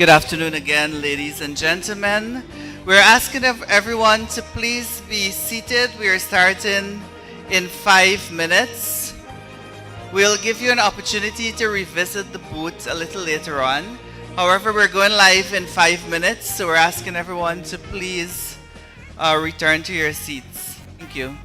Good afternoon again, ladies and gentlemen. We're asking everyone to please be seated. We are starting in 5 minutes. We'll give you an opportunity to revisit the booth a little later on. However, we're going live in 5 minutes, so we're asking everyone to please return to your seats. Thank you.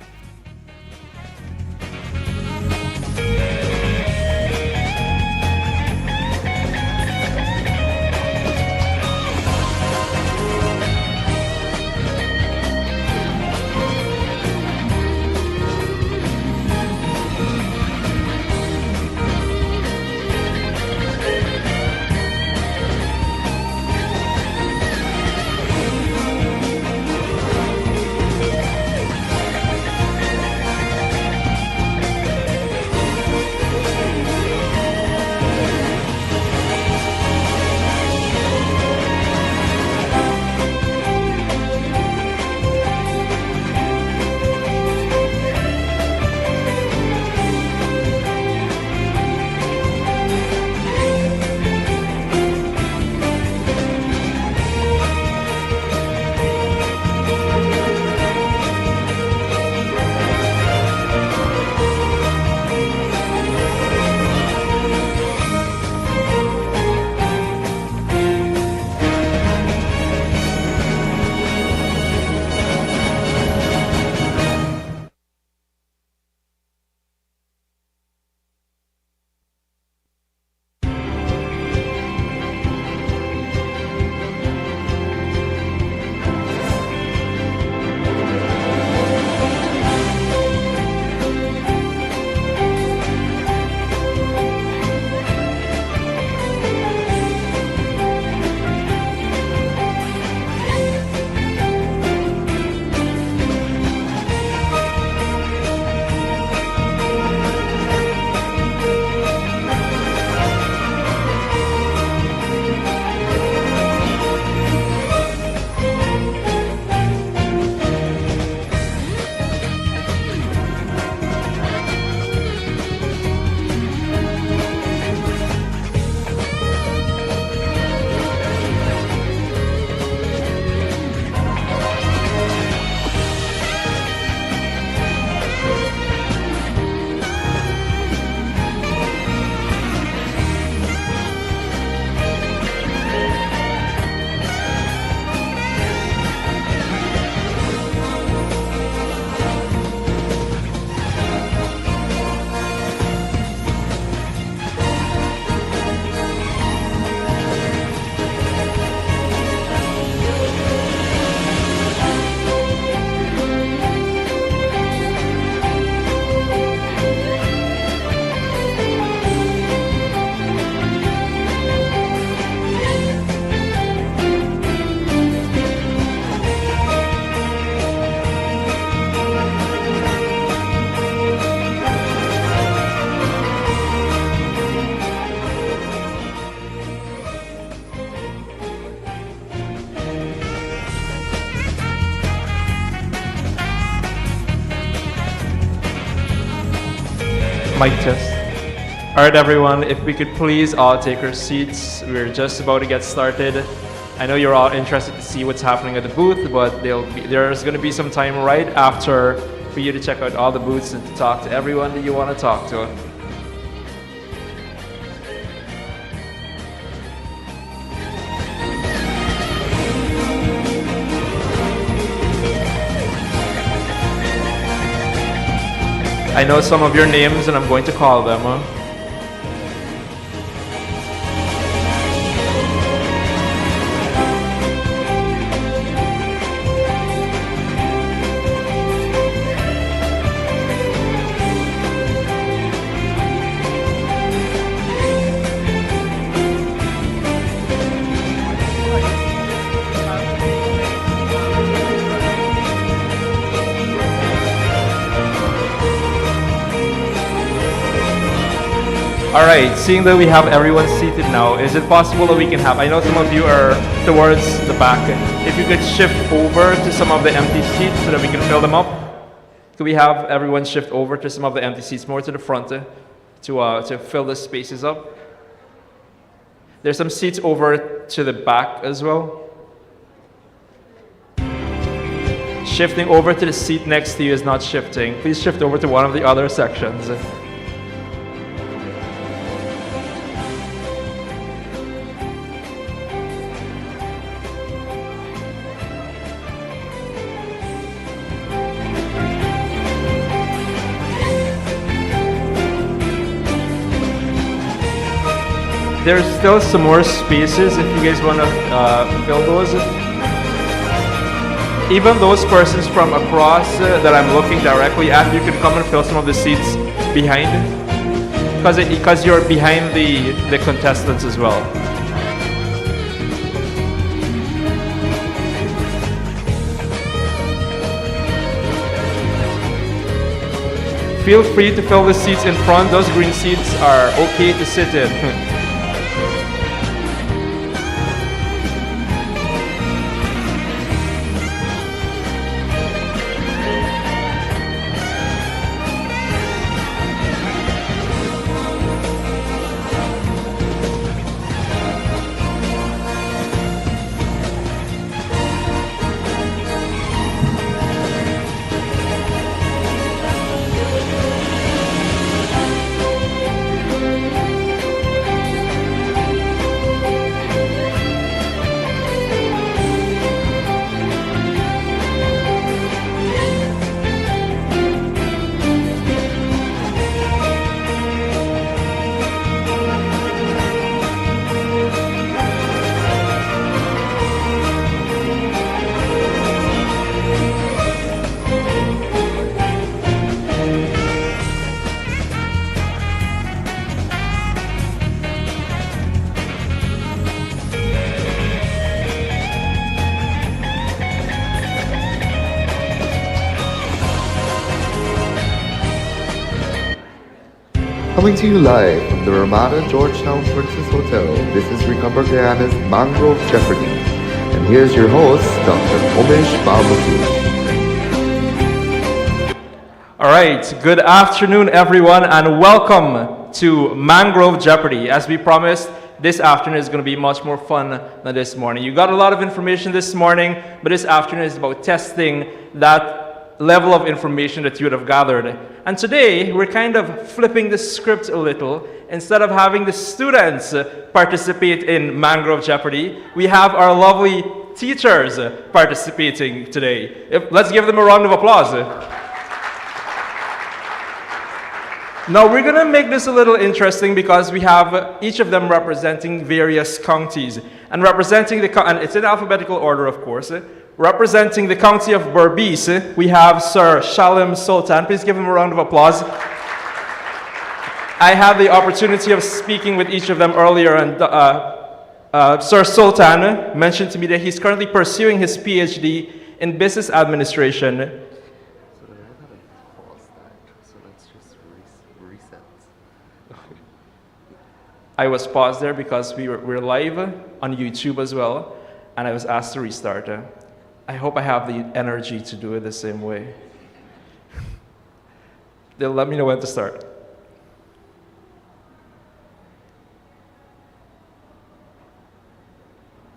Mic test. All right, everyone, if we could please all take our seats. We're just about to get started. I know you're all interested to see what's happening at the booth, but there's going to be some time right after for you to check out all the booths and to talk to everyone that you want to talk to. I know some of your names and I'm going to call them. All right, seeing that we have everyone seated now, is it possible that we can have, I know some of you are towards the back, if you could shift over to some of the empty seats so that we can fill them up? Could we have everyone shift over to some of the empty seats, more to the front, to fill the spaces up? There's some seats over to the back as well. shifting over to the seat next to you is not shifting, please shift over to one of the other sections. There's still some more spaces if you guys want to fill those. Even those persons from across that I'm looking directly at, you can come and fill some of the seats behind, because you're behind the contestants as well. Feel free to fill the seats in front. Those green seats are okay to sit in. Coming to you live from the Ramada Georgetown Princess Hotel, this is Recover Guyana's Mangrove Jeopardy. And here's your host, Dr. Omish Balmati. All right, good afternoon, everyone, and welcome to Mangrove Jeopardy. As we promised, this afternoon is going to be much more fun than this morning. You got a lot of information this morning, but this afternoon is about testing that level of information that you would have gathered. And today, we're kind of flipping the script a little. Instead of having the students participate in Mangrove Jeopardy, we have our lovely teachers participating today. Let's give them a round of applause. Now, we're going to make this a little interesting because we have each of them representing various counties. And representing and it's in alphabetical order, of course. Representing the county of Berbice, we have Sir Shalim Sultan. Please give him a round of applause. I had the opportunity of speaking with each of them earlier, and Sir Sultan mentioned to me that he's currently pursuing his PhD in business administration. I was paused there because we're live on YouTube as well, and I was asked to restart. I hope I have the energy to do it the same way. They'll let me know when to start.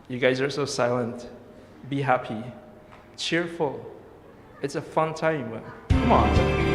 You guys are so silent. Be happy, cheerful. It's a fun time. Come on.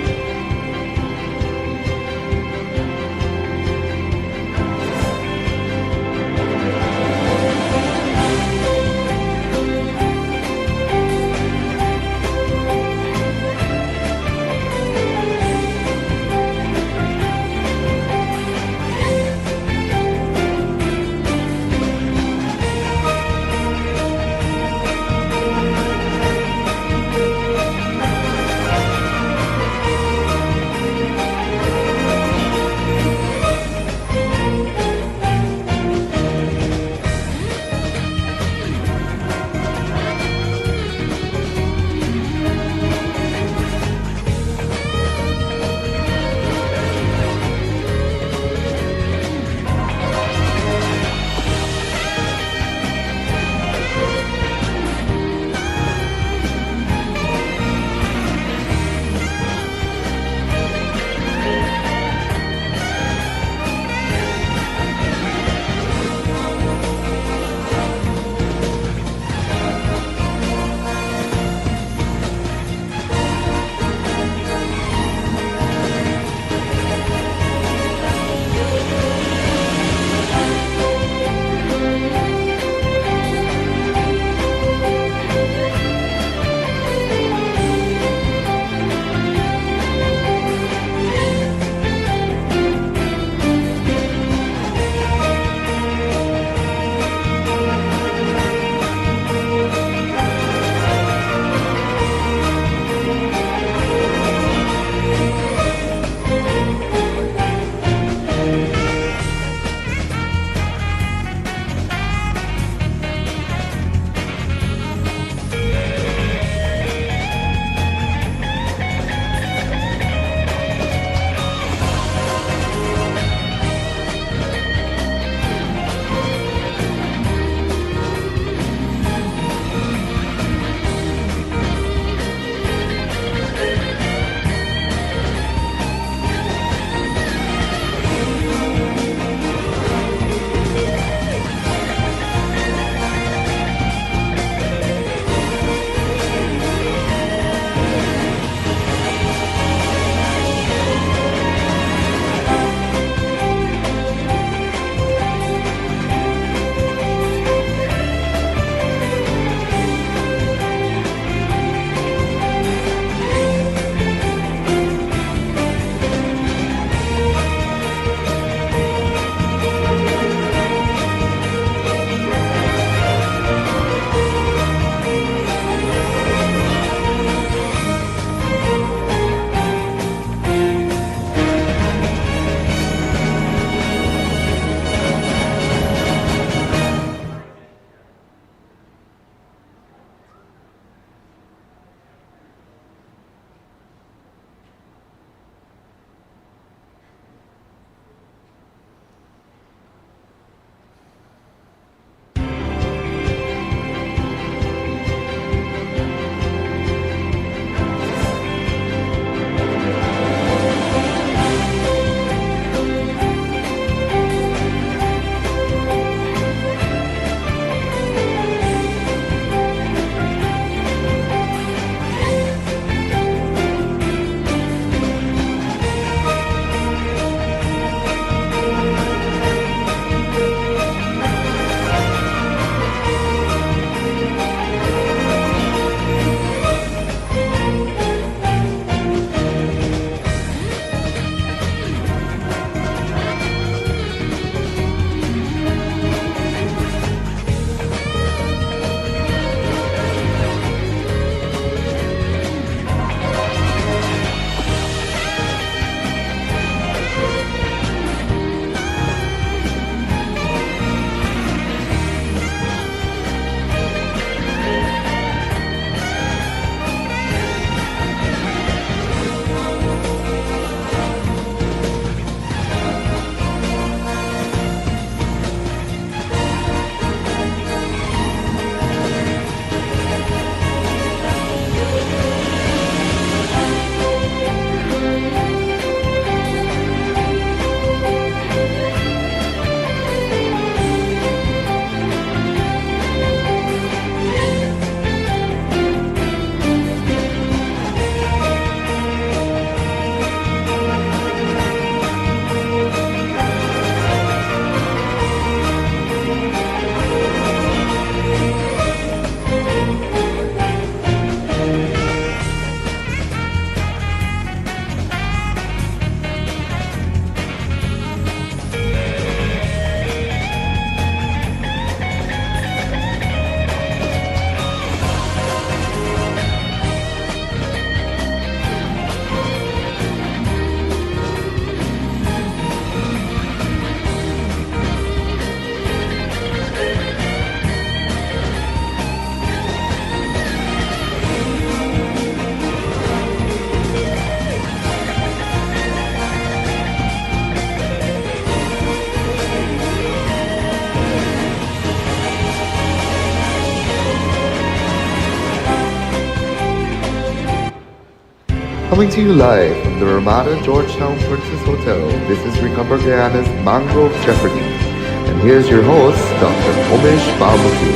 Coming to you live from the Ramada Georgetown Princess Hotel, this is Recomber Guyana's Mangrove Jeopardy. And here's your host, Dr. Umesh Babuti.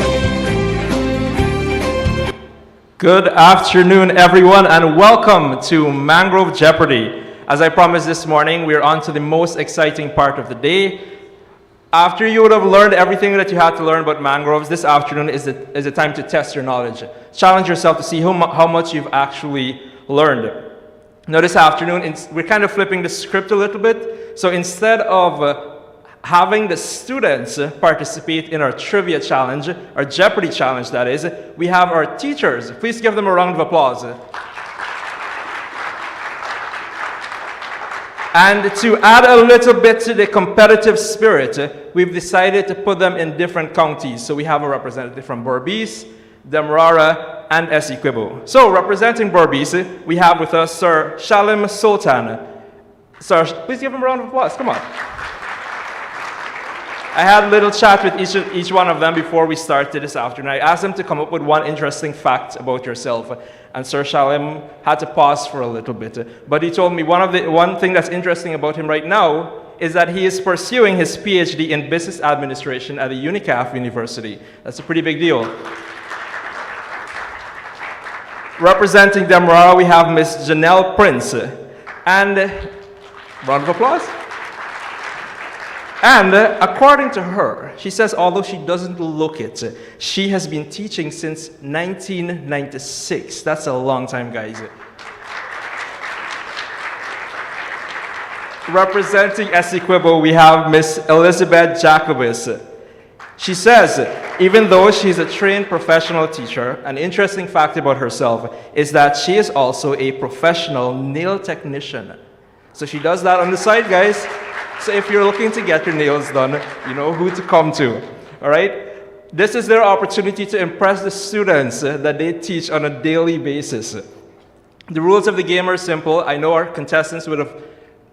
Good afternoon, everyone, and welcome to Mangrove Jeopardy. As I promised this morning, we're on to the most exciting part of the day. After you would have learned everything that you had to learn about mangroves, this afternoon is a time to test your knowledge. Challenge yourself to see how much you've actually learned. Now this afternoon, we're kind of flipping the script a little bit. So instead of having the students participate in our trivia challenge, our Jeopardy challenge that is, we have our teachers. Please give them a round of applause. And to add a little bit to the competitive spirit, we've decided to put them in different counties. So we have a representative from Berbice, Demerara, and Essequibo. So representing Berbice, we have with us Sir Shalim Sultan. Sir, please give him a round of applause. Come on. I had a little chat with each one of them before we started this afternoon. I asked them to come up with one interesting fact about yourself, and Sir Shalim had to pause for a little bit. But he told me one thing that's interesting about him right now is that he is pursuing his PhD in business administration at the UNICAF University. That's a pretty big deal. Representing Demerara, we have Miss Janelle Prince. And round of applause. And according to her, she says although she doesn't look it, she has been teaching since 1996. That's a long time, guys. Representing Essequibo, we have Miss Elizabeth Jacobus. She says, even though she's a trained professional teacher, an interesting fact about herself is that she is also a professional nail technician. So she does that on the side, guys. So if you're looking to get your nails done, you know who to come to, all right? This is their opportunity to impress the students that they teach on a daily basis. The rules of the game are simple. I know our contestants would have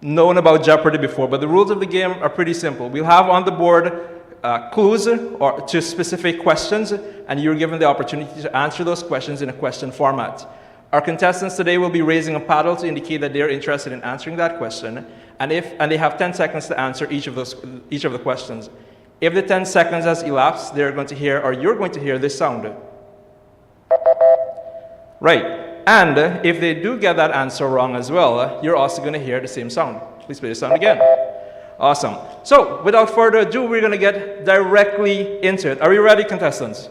known about Jeopardy before, but the rules of the game are pretty simple. We'll have on the board clues or to specific questions, and you're given the opportunity to answer those questions in a question format. Our contestants today will be raising a paddle to indicate that they're interested in answering that question, and they have 10 seconds to answer each of the questions. If the 10 seconds has elapsed, you're going to hear this sound. Right, and if they do get that answer wrong as well, you're also going to hear the same sound. Please play the sound again. Awesome. So, without further ado, we're going to get directly into it. Are you ready, contestants?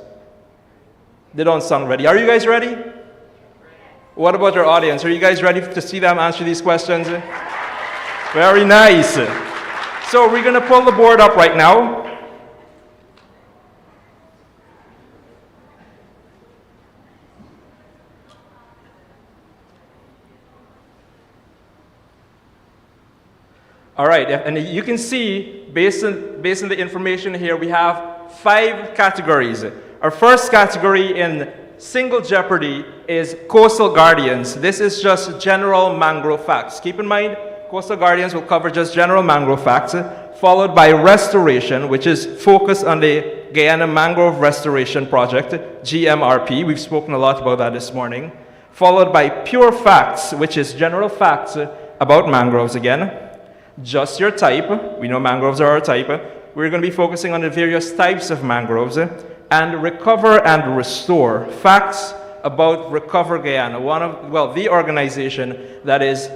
They don't sound ready. Are you guys ready? What about our audience? Are you guys ready to see them answer these questions? Very nice. So we're going to pull the board up right now. All right, and you can see, based on the information here, we have 5 categories. Our first category in Single Jeopardy is Coastal Guardians. This is just general mangrove facts. Keep in mind, Coastal Guardians will cover just general mangrove facts, followed by Restoration, which is focused on the Guyana Mangrove Restoration Project, GMRP. We've spoken a lot about that this morning. Followed by Pure Facts, which is general facts about mangroves again. Just Your Type. We know mangroves are our type. We're going to be focusing on the various types of mangroves. And Recover and Restore, facts about Recover Guyana, the organization that is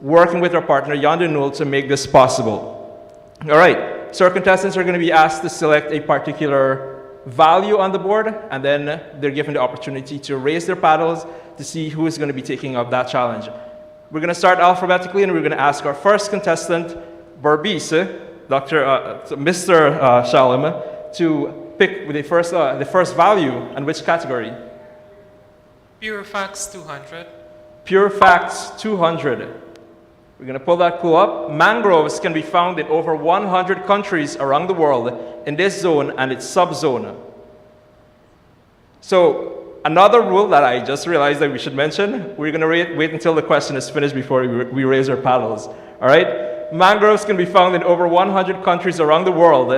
working with our partner Yonder Newell to make this possible. All right, so our contestants are going to be asked to select a particular value on the board, and then they're given the opportunity to raise their paddles to see who is going to be taking up that challenge. We're going to start alphabetically, and we're going to ask our first contestant, Berbice, Mr. Shalim, to pick the first value and which category? Pure Facts 200. Pure Facts 200. We're going to pull that clue up. Mangroves can be found in over 100 countries around the world in this zone and its subzone. So another rule that I just realized that we should mention, we're going to wait until the question is finished before we raise our paddles. All right? Mangroves can be found in over 100 countries around the world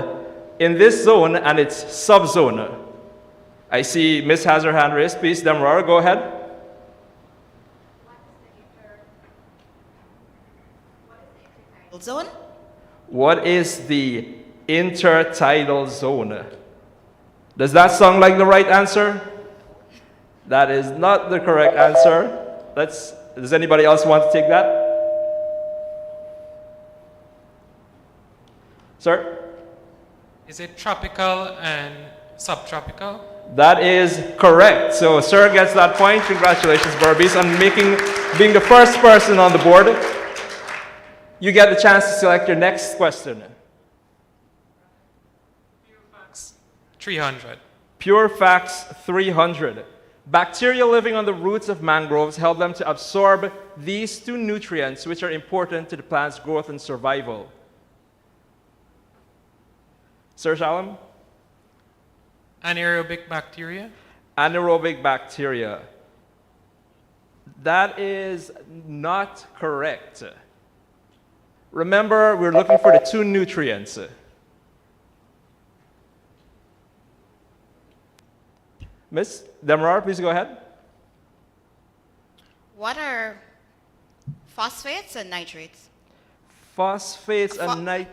in this zone and its subzone. I see Miss has her hand raised. Please, Demerara, go ahead. Zone? What is the intertidal zone? Does that sound like the right answer? That is not the correct answer. Does anybody else want to take that? Sir? Is it tropical and subtropical? That is correct. So sir gets that point. Congratulations, Berbice, on being the first person on the board. You get the chance to select your next question. Pure facts 300. Pure facts 300. Bacteria living on the roots of mangroves help them to absorb these two nutrients which are important to the plant's growth and survival. Sir Shalom? Anaerobic bacteria? Anaerobic bacteria. That is not correct. Remember, we're looking for the two nutrients. Miss Demerara, please go ahead. What are phosphates and nitrates? Phosphates and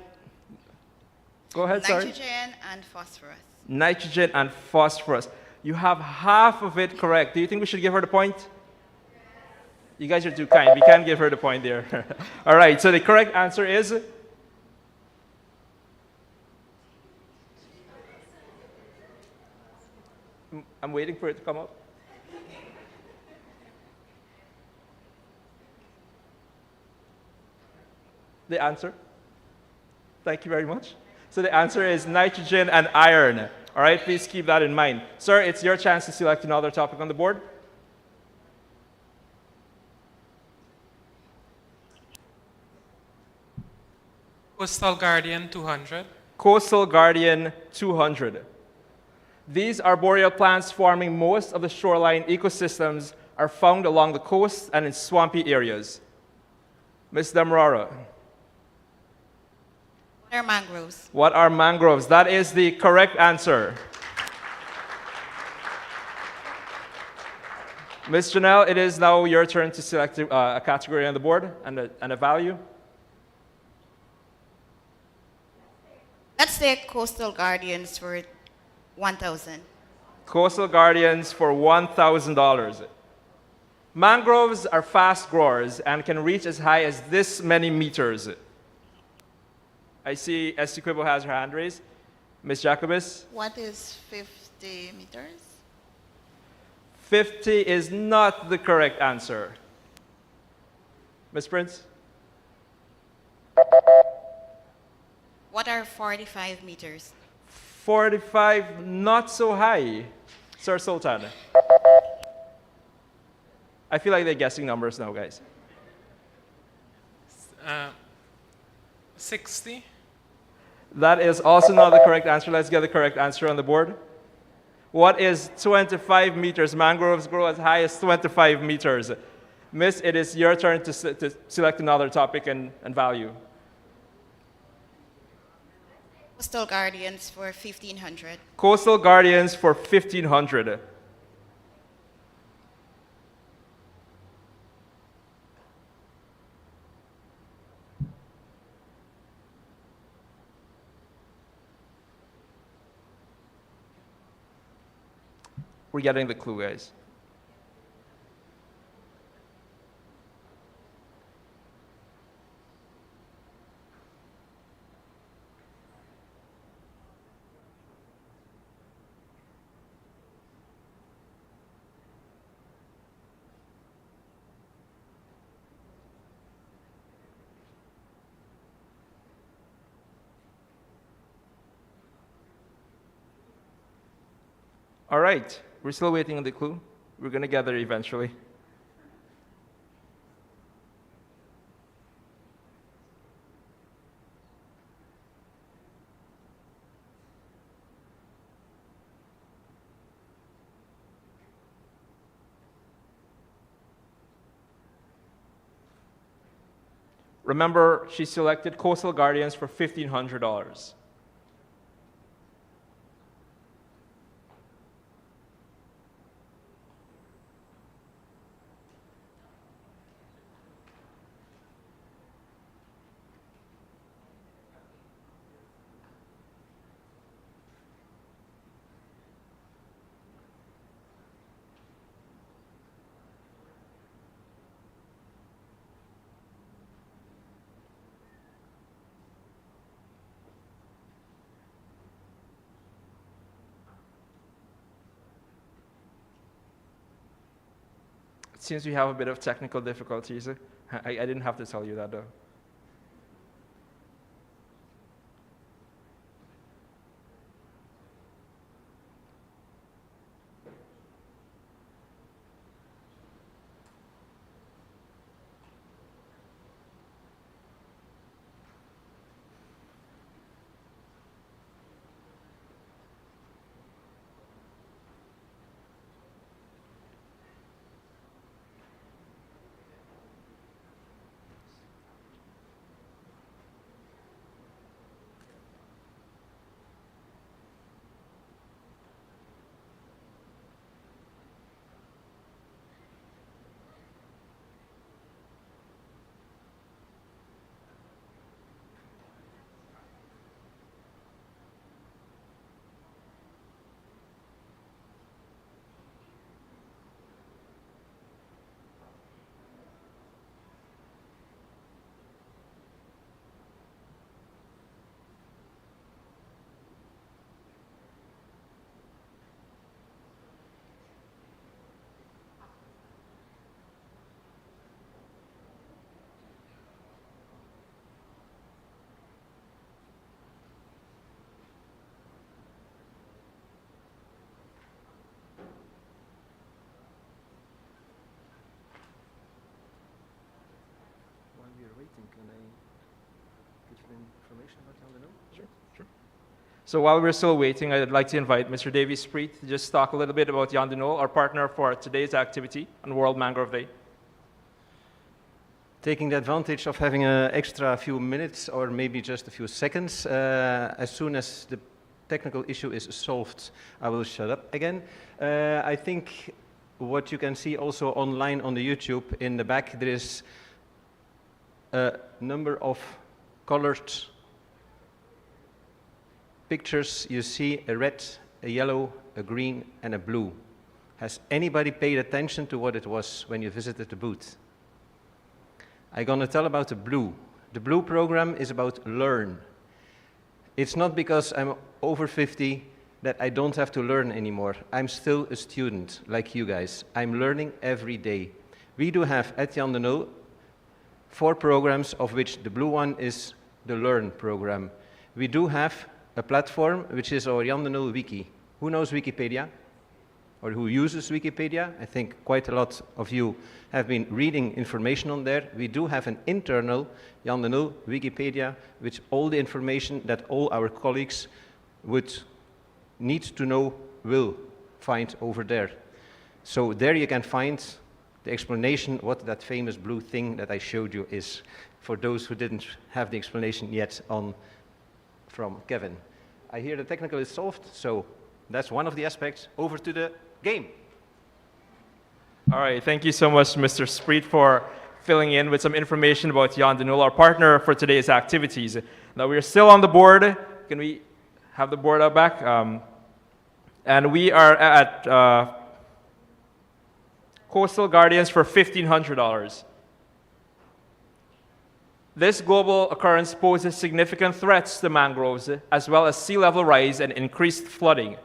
Go ahead, sorry. Nitrogen and phosphorus. Nitrogen and phosphorus. You have half of it correct. Do you think we should give her the point? You guys are too kind. We can't give her the point there. All right, so the correct answer is? I'm waiting for it to come up. The answer? Thank you very much. So the answer is nitrogen and iron. All right, please keep that in mind. Sir, it's your chance to select another topic on the board. Coastal Guardian 200. Coastal Guardian 200. These arboreal plants forming most of the shoreline ecosystems are found along the coast and in swampy areas. Ms. Demerara. What are mangroves? What are mangroves? That is the correct answer. Ms. Janelle, it is now your turn to select a category on the board and a value. Let's take coastal guardians for 1,000. Coastal Guardians for $1,000. Mangroves are fast growers and can reach as high as this many meters. I see Essequibo has her hand raised. Ms. Jacobus? What is 50 meters? 50 is not the correct answer. Ms. Prince? What are 45 meters? 45, not so high. Sir Sultan? I feel like they're guessing numbers now, guys. 60. That is also not the correct answer. Let's get the correct answer on the board. What is 25 meters? Mangroves grow as high as 25 meters. Miss, it is your turn to select another topic and value. Coastal guardians for 1,500. Coastal Guardians for 1,500. We're getting the clue, guys. All right. We're still waiting on the clue. We're going to get there eventually. Remember, she selected Coastal Guardians for $1,500. seems we have a bit of technical difficulties. I didn't have to tell you that though. While we are waiting, can I get you information about Yandano? Sure, sure. So while we're still waiting, I'd like to invite Mr. Davy Spreet to just talk a little bit about Yandano, our partner for today's activity on World Mangrove Day. Taking the advantage of having an extra few minutes or maybe just a few seconds, as soon as the technical issue is solved, I will shut up again. I think what you can see also online on the YouTube in the back, there is a number of colored pictures. You see a red, a yellow, a green, and a blue. Has anybody paid attention to what it was when you visited the booth? I'm going to tell about the blue. The blue program is about learn. It's not because I'm over 50 that I don't have to learn anymore. I'm still a student like you guys. I'm learning every day. We do have at Yandano 4 programs, of which the blue one is the Learn program. We do have a platform which is our Yandano Wiki. Who knows Wikipedia? Or who uses Wikipedia? I think quite a lot of you have been reading information on there. We do have an internal Yandano Wikipedia, which all the information that all our colleagues would need to know will find over there. So there you can find the explanation what that famous blue thing that I showed you is, for those who didn't have the explanation yet from Kevin. I hear the technical is solved, so that's one of the aspects. Over to the game. All right, thank you so much, Mr. Spreet, for filling in with some information about Yandano, our partner for today's activities. Now we're still on the board. Can we have the board out back? And we are at Coastal Guardians for $1,500. This global occurrence poses significant threats to mangroves, as well as sea level rise and increased flooding.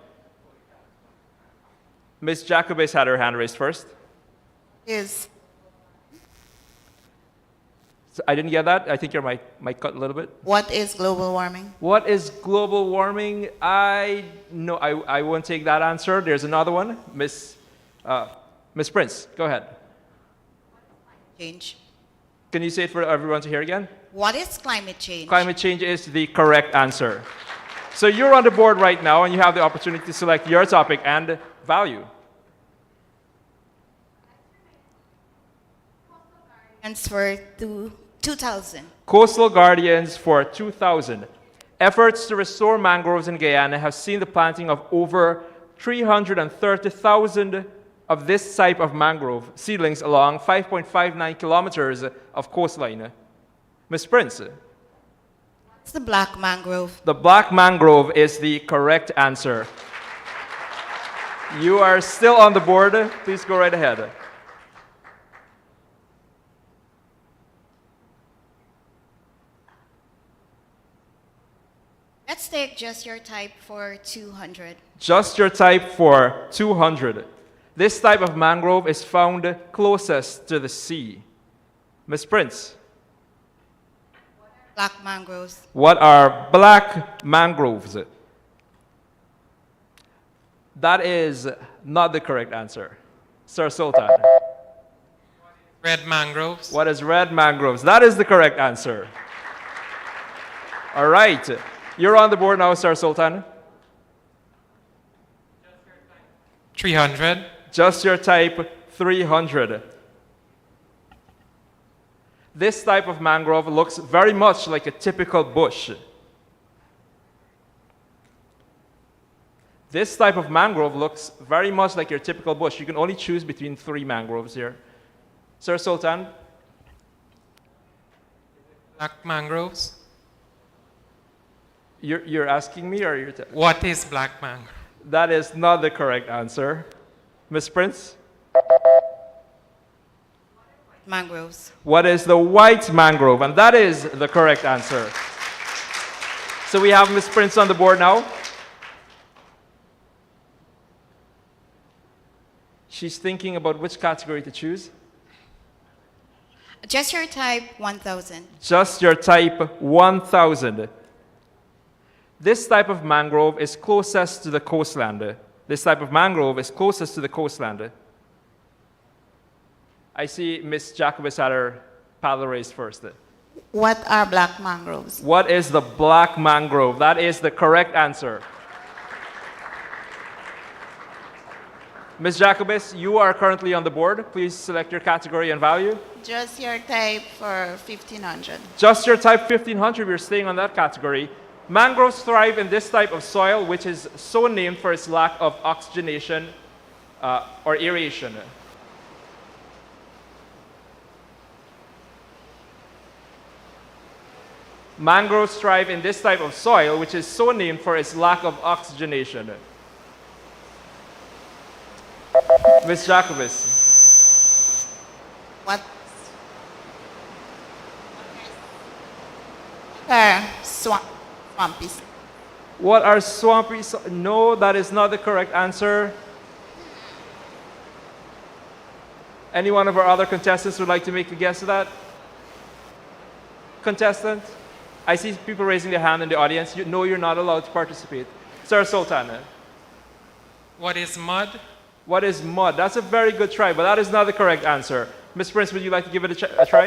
Ms. Jacobis had her hand raised first. Is So I didn't get that. I think your mic cut a little bit. what is global warming? What is global warming? I won't take that answer. There's another one. Miss Prince, go ahead. Change. Can you say it for everyone to hear again? What is climate change? Climate change is the correct answer. So you're on the board right now, and you have the opportunity to select your topic and value. And for 2000. Coastal Guardians for 2000. Efforts to restore mangroves in Guyana have seen the planting of over 330,000 of this type of mangrove seedlings along 5.59 kilometers of coastline. Ms. Prince. It's the black mangrove. The black mangrove is the correct answer. You are still on the board. Please go right ahead. Let's take just your type for 200. Just your type for 200. This type of mangrove is found closest to the sea. Miss Prince, Black mangroves. what are black mangroves? That is not the correct answer. Sir Sultan, Red mangroves. what is red mangroves? That is the correct answer. All right. You're on the board now, Sir Sultan. 300. Just your type, 300. This type of mangrove looks very much like a typical bush. This type of mangrove looks very much like your typical bush. You can only choose between 3 mangroves here. Sir Sultan, Black mangroves. you're asking me or you're What is black mangrove? That is not the correct answer. Miss Prince, Mangroves. what is the white mangrove? And that is the correct answer. So we have Miss Prince on the board now. She's thinking about which category to choose. Just your type 1000. Just your type 1000. This type of mangrove is closest to the coastland. This type of mangrove is closest to the coastland. I see Miss Jacobus had her paddle raised first. What are black mangroves? What is the black mangrove? That is the correct answer. Ms. Jacobus, you are currently on the board. Please select your category and value. Just your type for 1500. Just your type 1500, we're staying on that category. Mangroves thrive in this type of soil, which is so named for its lack of oxygenation or aeration. Mangroves thrive in this type of soil, which is so named for its lack of oxygenation. Ms. Jacobus. What are swampy? What are swampy? No, that is not the correct answer. Any one of our other contestants would like to make a guess at that? Contestant? I see people raising their hand in the audience. You know you're not allowed to participate. Sir Sultan. What is mud? What is mud? That's a very good try, but that is not the correct answer. Ms. Prince, would you like to give it a try?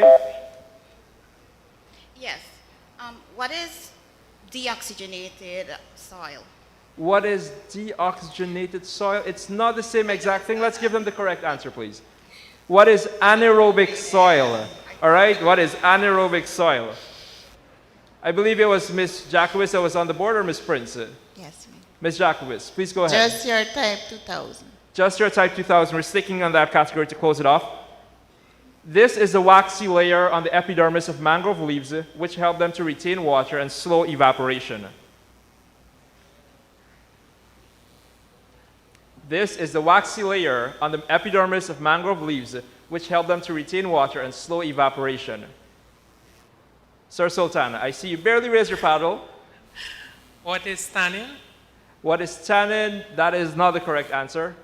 Yes. What is deoxygenated soil? What is deoxygenated soil? It's not the same exact thing. Let's give them the correct answer, please. What is anaerobic soil? All right, what is anaerobic soil? I believe it was Ms. Jacobus that was on the board, or Ms. Prince? Yes, ma'am. Ms. Jacobus, please go ahead. Just your type 2000. Just your type 2000. We're sticking on that category to close it off. This is the waxy layer on the epidermis of mangrove leaves, which help them to retain water and slow evaporation. This is the waxy layer on the epidermis of mangrove leaves, which help them to retain water and slow evaporation. Sir Sultan, I see you barely raise your paddle. What is tannin? What is tannin? That is not the correct answer.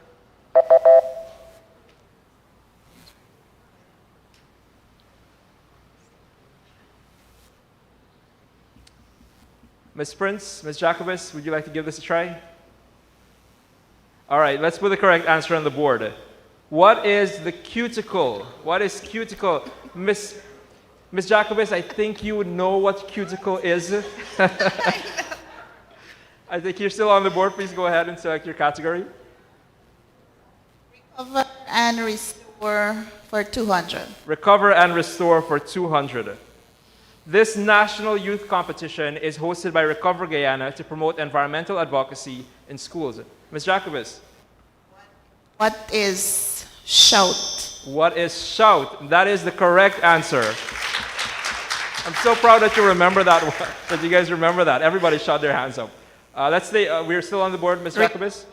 Ms. Prince, Ms. Jacobus, would you like to give this a try? All right, let's put the correct answer on the board. What is the cuticle? What is cuticle? Ms. Jacobus, I think you would know what cuticle is. I think you're still on the board. Please go ahead and select your category. Recover and restore for 200. Recover and restore for 200. This national youth competition is hosted by Recover Guyana to promote environmental advocacy in schools. Ms. Jacobus. What is shout? What is shout? That is the correct answer. I'm so proud that you remember that one, that you guys remember that. Everybody shot their hands up. Let's stay, we're still on the board, Ms. Jacobus.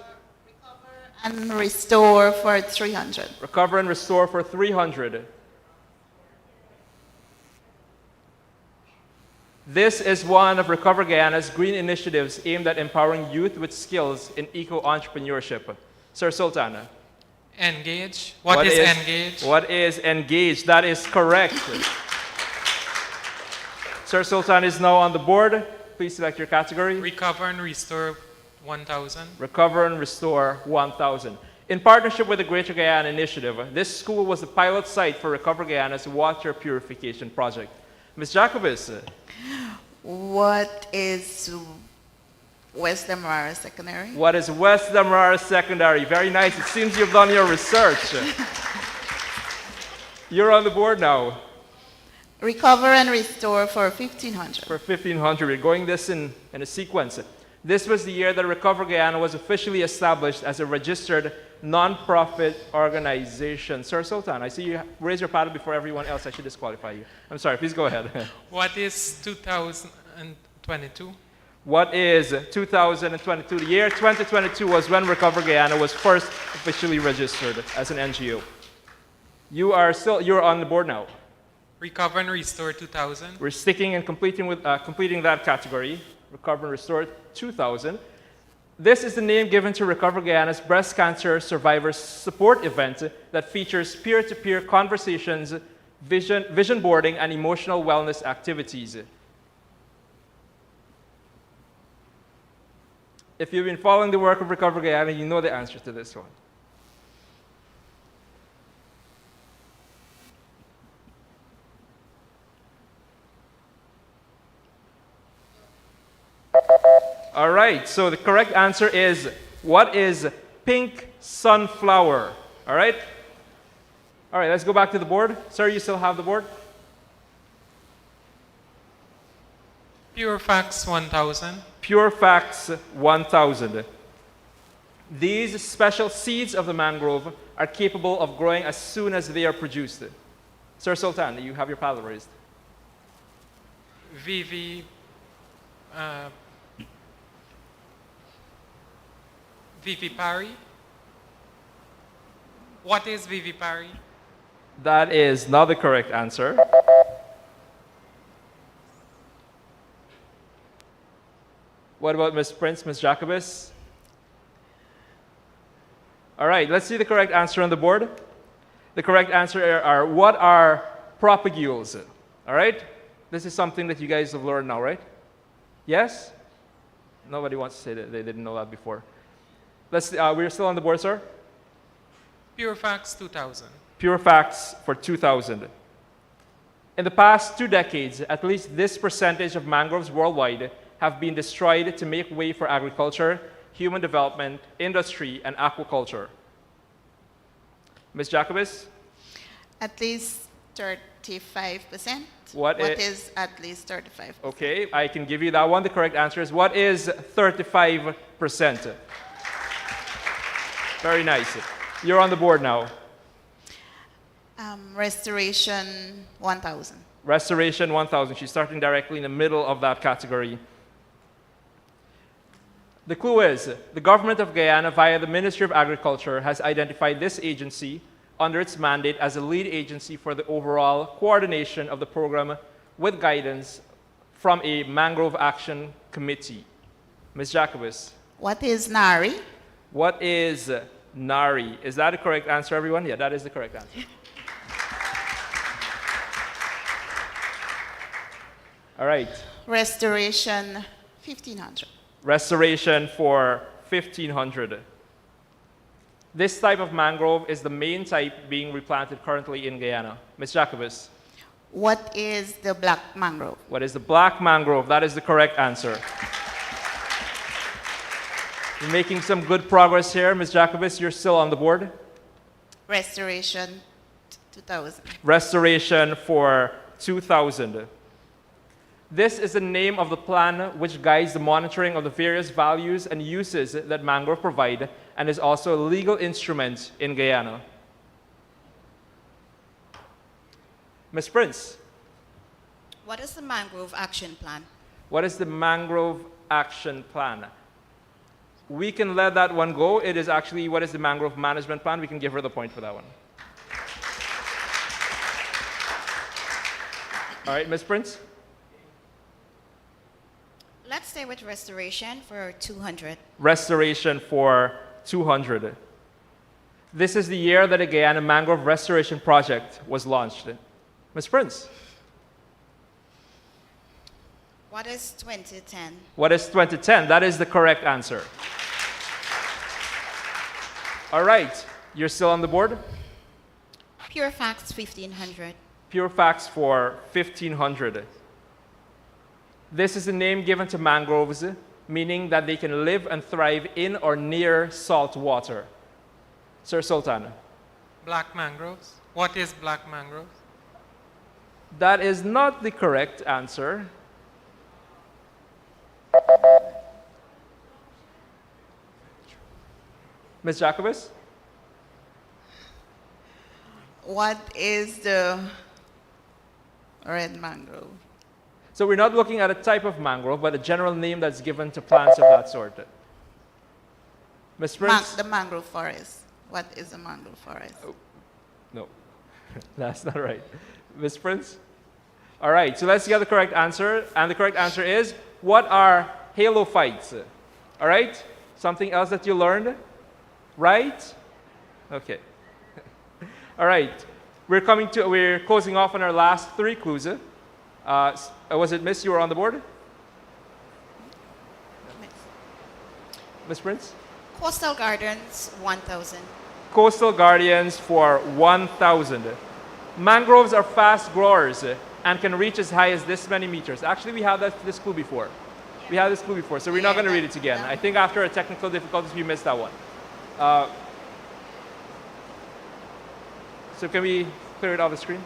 Recover and restore for 300. Recover and restore for 300. This is one of Recover Guyana's green initiatives aimed at empowering youth with skills in eco-entrepreneurship. Sir Sultan. Engage. What is engage? What is engage? That is correct. Sir Sultan is now on the board. Please select your category. Recover and restore 1,000. Recover and Restore 1,000. In partnership with the Greater Guyana Initiative, this school was the pilot site for Recover Guyana's water purification project. Ms. Jacobus, What is West Demerara Secondary? what is West Demerara Secondary? Very nice. It seems you've done your research. You're on the board now. Recover and restore for 1,500. For 1,500, we're going this in a sequence. This was the year that Recover Guyana was officially established as a registered non-profit organization. Sir Sultan, I see you raise your paddle before everyone else. I should disqualify you. I'm sorry, please go ahead. What is 2022? What is 2022? The year 2022 was when Recover Guyana was first officially registered as an NGO. You're on the board now. Recover and restore 2,000. We're sticking and completing that category. Recover and Restore 2000. This is the name given to Recover Guyana's breast cancer survivors support event that features peer-to-peer conversations, vision boarding, and emotional wellness activities. If you've been following the work of Recover Guyana, you know the answer to this one. All right, so the correct answer is, what is pink sunflower? All right? All right, let's go back to the board. Sir, you still have the board? Pure Facts 1,000. Pure Facts 1000. These special seeds of the mangrove are capable of growing as soon as they are produced. Sir Sultan, you have your paddle raised. Vivipari. What is Vivipari? That is not the correct answer. What about Ms. Prince, Ms. Jacobus? All right, let's see the correct answer on the board. The correct answer are, what are propagules? All right? This is something that you guys have learned now, right? Yes? Nobody wants to say that they didn't know that before. We're still on the board, sir? Pure Facts 2,000. Pure Facts for 2000. In the past 2 decades, at least this percentage of mangroves worldwide have been destroyed to make way for agriculture, human development, industry, and aquaculture. Ms. Jacobus? At least 35%. What is at least 35%? Okay, I can give you that one. The correct answer is, what is 35%? Very nice. You're on the board now. Restoration 1,000. Restoration 1000. She's starting directly in the middle of that category. The clue is, the government of Guyana, via the Ministry of Agriculture, has identified this agency under its mandate as a lead agency for the overall coordination of the program with guidance from a Mangrove Action Committee. Ms. Jacobus. What is NARI? What is NARI? Is that a correct answer, everyone? Yeah, that is the correct answer. All right. Restoration 1,500. Restoration for 1,500. This type of mangrove is the main type being replanted currently in Guyana. Ms. Jacobus. What is the black mangrove? What is the black mangrove? That is the correct answer. You're making some good progress here. Ms. Jacobus, you're still on the board. Restoration 2,000. Restoration for 2,000. This is the name of the plan which guides the monitoring of the various values and uses that mangrove provide, and is also a legal instrument in Guyana. Ms. Prince. What is the Mangrove Action Plan? What is the Mangrove Action Plan? We can let that one go. It is actually, what is the Mangrove Management Plan? We can give her the point for that one. All right, Ms. Prince? Let's stay with restoration for 200. Restoration for 200. This is the year that the Guyana Mangrove Restoration Project was launched. Ms. Prince, What is 2010? what is 2010? That is the correct answer. All right, you're still on the board? Pure facts 1500. Pure facts for 1500. This is a name given to mangroves, meaning that they can live and thrive in or near salt water. Sir Sultan. Black mangroves. What is black mangroves? That is not the correct answer. Ms. Jacobus? What is the red mangrove? So we're not looking at a type of mangrove, but a general name that's given to plants of that sort. Ms. Prince? The mangrove forest. What is a mangrove forest? No, that's not right. Ms. Prince? All right, so let's get the correct answer. And the correct answer is, what are halophytes? All right? Something else that you learned? Right? Okay. All right. We're closing off on our last three clues. Was it Miss, you were on the board? Miss Prince? Coastal Gardens 1000. Coastal Guardians for 1,000. Mangroves are fast growers and can reach as high as this many meters. Actually, we had this clue before. We had this clue before, so we're not going to read it again. I think after a technical difficulties, we missed that one. So can we clear it off the screen?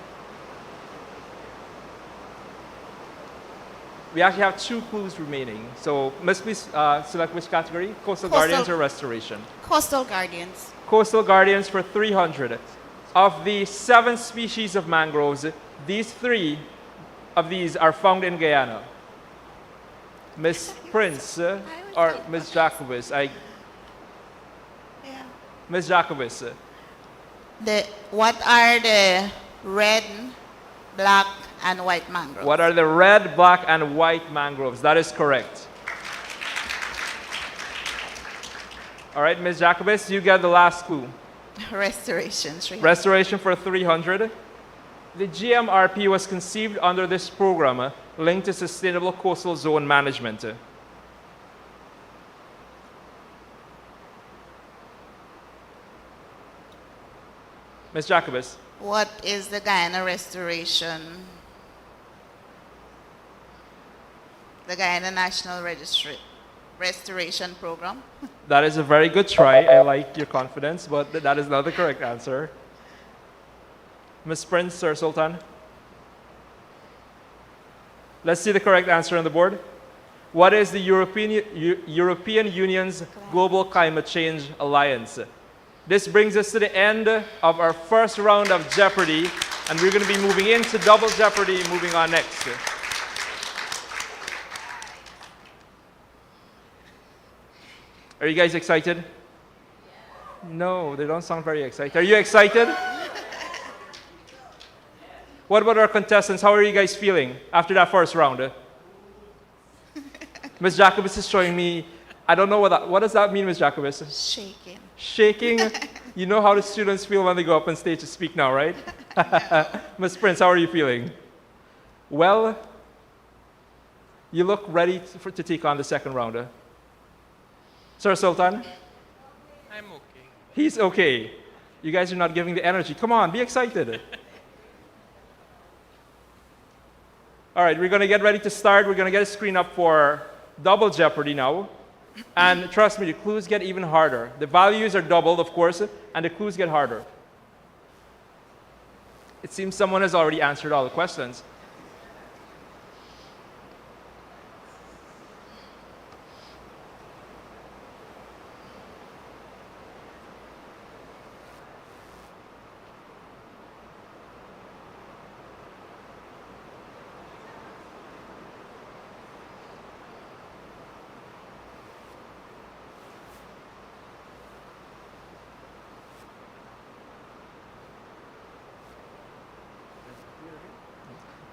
We actually have two clues remaining. So must we select which category? Coastal Guardians or Restoration? Coastal Guardians. Coastal Guardians for 300. Of the 7 species of mangroves, these 3 of these are found in Guyana. Miss Prince or Miss Jacobus? Miss Jacobus. What are the red, black, and white mangroves? What are the red, black, and white mangroves? That is correct. All right, Ms. Jacobus, you get the last clue. Restoration. Restoration for 300. The GMRP was conceived under this program linked to sustainable coastal zone management. Ms. Jacobus. What is the Guyana Restoration? The Guyana National Restoration Program? That is a very good try. I like your confidence, but that is not the correct answer. Ms. Prince, Sir Sultan. Let's see the correct answer on the board. What is the European Union's Global Climate Change Alliance? This brings us to the end of our first round of Jeopardy, and we're going to be moving into Double Jeopardy, moving on next. Are you guys excited? No, they don't sound very excited. Are you excited? What about our contestants? How are you guys feeling after that first round? Ms. Jacobus is showing me, I don't know what does that mean, Ms. Jacobus? Shaking. Shaking? You know how the students feel when they go up on stage to speak now, right? Ms. Prince, how are you feeling? Well, you look ready to take on the second round. Sir Sultan? I'm okay. He's okay. You guys are not giving the energy. Come on, be excited. All right, we're going to get ready to start. We're going to get a screen up for Double Jeopardy now. And trust me, the clues get even harder. The values are doubled, of course, and the clues get harder. It seems someone has already answered all the questions.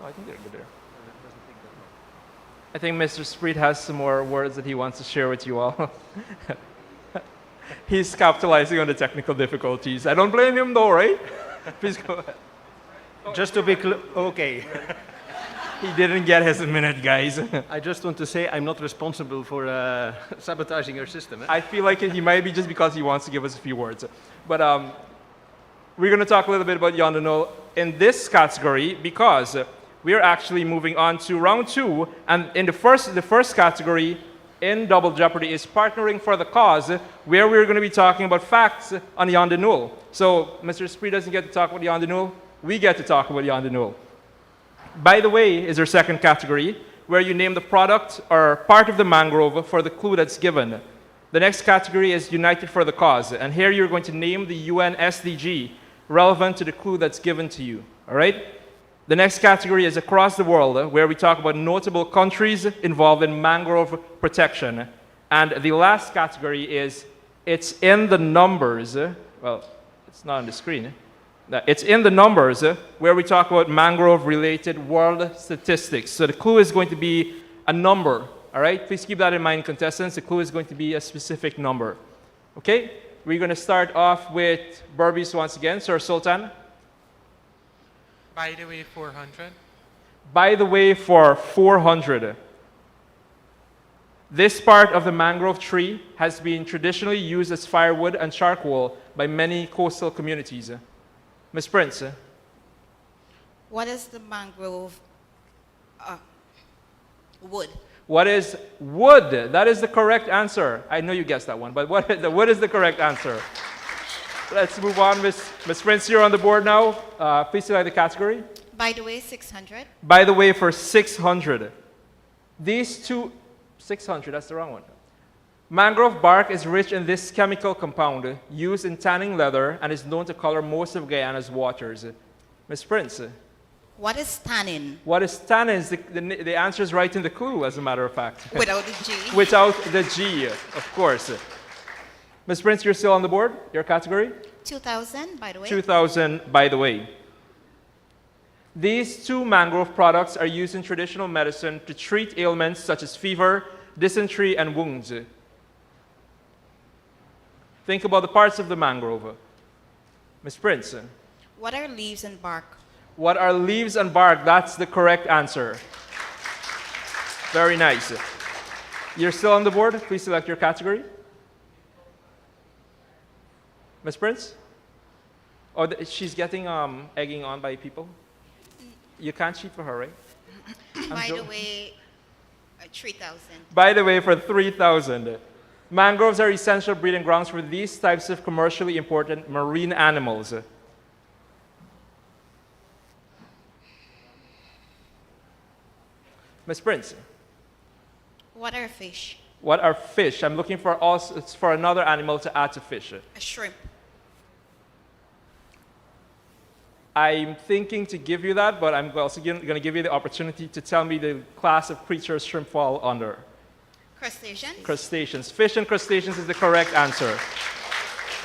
I think they're good there. I think Mr. Spreed has some more words that he wants to share with you all. He's capitalizing on the technical difficulties. I don't blame him though, right? Please go ahead. Just to be okay. He didn't get his minute, guys. I just want to say I'm not responsible for sabotaging your system. I feel like he might be just because he wants to give us a few words. But we're going to talk a little bit about Yondanol in this category because we're actually moving on to round 2. And in the first category in Double Jeopardy is partnering for the cause, where we're going to be talking about facts on Yondanol. So Mr. Spree doesn't get to talk about Yondanol. We get to talk about Yondanol. By the way is our second category, where you name the product or part of the mangrove for the clue that's given. The next category is United for the Cause, and here you're going to name the UN SDG relevant to the clue that's given to you, all right? The next category is Across the World, where we talk about notable countries involved in mangrove protection. And the last category is It's in the Numbers. Well, it's not on the screen. It's in the numbers where we talk about mangrove-related world statistics. So the clue is going to be a number, all right? Please keep that in mind, contestants. The clue is going to be a specific number, okay? We're going to start off with Berbice once again. Sir Sultan. By the way, 400. By the way, for 400. This part of the mangrove tree has been traditionally used as firewood and charcoal by many coastal communities. Ms. Prince. What is the mangrove wood? What is wood? That is the correct answer. I know you guessed that one, but what is the correct answer? Let's move on, Ms. Prince. You're on the board now. Please select the category. By the way, 600. By the way, for 600. These two, 600, that's the wrong one. Mangrove bark is rich in this chemical compound used in tanning leather and is known to color most of Guyana's waters. Ms. Prince. What is tannin? What is tannin? The answer is right in the clue, as a matter of fact. Without the G. Without the G, of course. Ms. Prince, you're still on the board? Your category? 2000, by the way. 2000, by the way. These two mangrove products are used in traditional medicine to treat ailments such as fever, dysentery, and wounds. Think about the parts of the mangrove. Ms. Prince. What are leaves and bark? What are leaves and bark? That's the correct answer. Very nice. You're still on the board? Please select your category. Ms. Prince? Oh, she's getting egging on by people? You can't cheat for her, right? By the way, 3,000. By the way, for 3,000. Mangroves are essential breeding grounds for these types of commercially important marine animals. Ms. Prince. What are fish? What are fish? I'm looking for also, it's for another animal to add to fish. A shrimp. I'm thinking to give you that, but I'm also going to give you the opportunity to tell me the class of creatures shrimp fall under. Crustaceans? Crustaceans. Fish and crustaceans is the correct answer.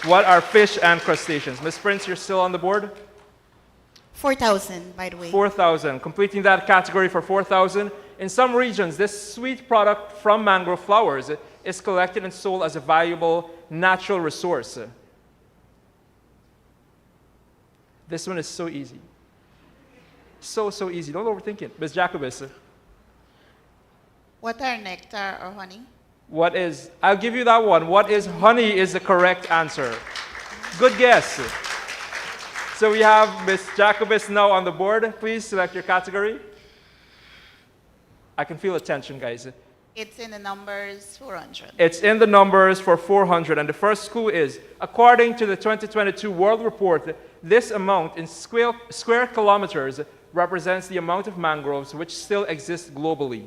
What are fish and crustaceans? Ms. Prince, you're still on the board? 4,000, by the way. 4,000. Completing that category for 4,000. In some regions, this sweet product from mangrove flowers is collected and sold as a valuable natural resource. This one is so easy. So easy. Don't overthink it. Ms. Jacobus. What are nectar or honey? What is, I'll give you that one. What is honey is the correct answer. Good guess. So we have Ms. Jacobus now on the board. Please select your category. I can feel the tension, guys. It's in the numbers 400. It's in the numbers for 400. And the first clue is, according to the 2022 World Report, this amount in square kilometers represents the amount of mangroves which still exist globally.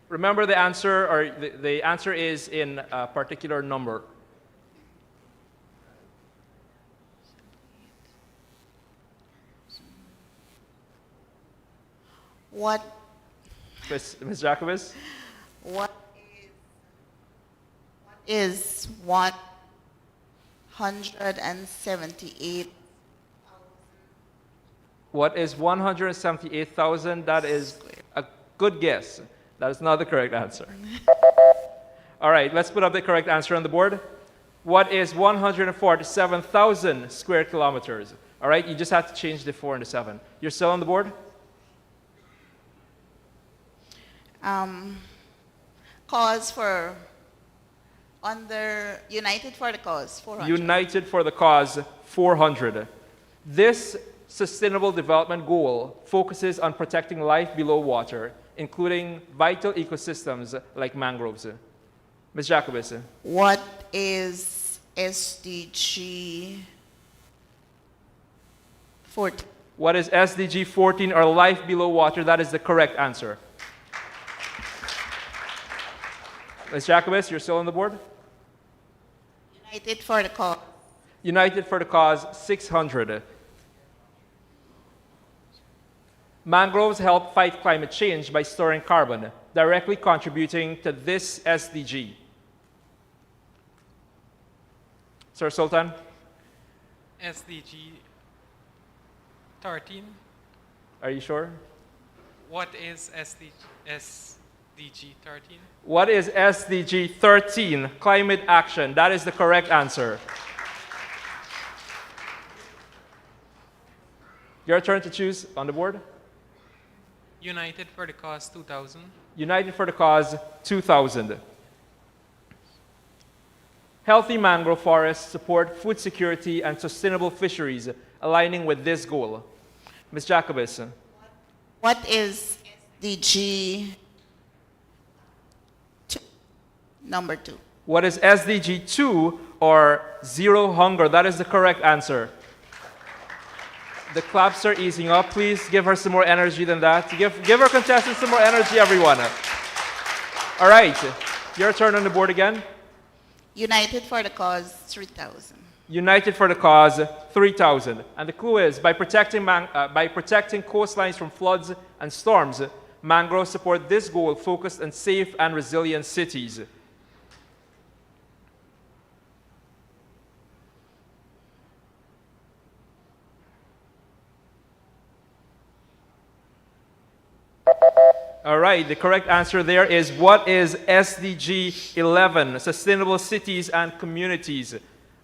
Remember the answer, or the answer is in a particular number. What Ms. Jacobus? What is 178? What is 178,000? That is a good guess. That is not the correct answer. All right, let's put up the correct answer on the board. What is 147,000 square kilometers? All right, you just have to change the 4 and the 7. You're still on the board? Cause for under United for the Cause, 400. United for the Cause, 400. This Sustainable Development Goal focuses on protecting life below water, including vital ecosystems like mangroves. Ms. Jacobus. What is SDG 14? What is SDG 14, or life below water? That is the correct answer. Ms. Jacobus, you're still on the board? United for the Cause. United for the Cause, 600. Mangroves help fight climate change by storing carbon, directly contributing to this SDG. Sir Sultan? SDG 13. Are you sure? What is SDG 13? What is SDG 13? Climate action. That is the correct answer. Your turn to choose on the board. United for the Cause 2000. United for the Cause, 2000. Healthy mangrove forests support food security and sustainable fisheries, aligning with this goal. Ms. Jacobus. What is SDG number 2? What is SDG 2, or zero hunger? That is the correct answer. The claps are easing up. Please give her some more energy than that. Give our contestants some more energy, everyone. All right, your turn on the board again. United for the Cause 3000. United for the Cause, 3,000. And the clue is, by protecting coastlines from floods and storms, mangroves support this goal focused on safe and resilient cities. All right, the correct answer there is, what is SDG 11, Sustainable Cities and Communities?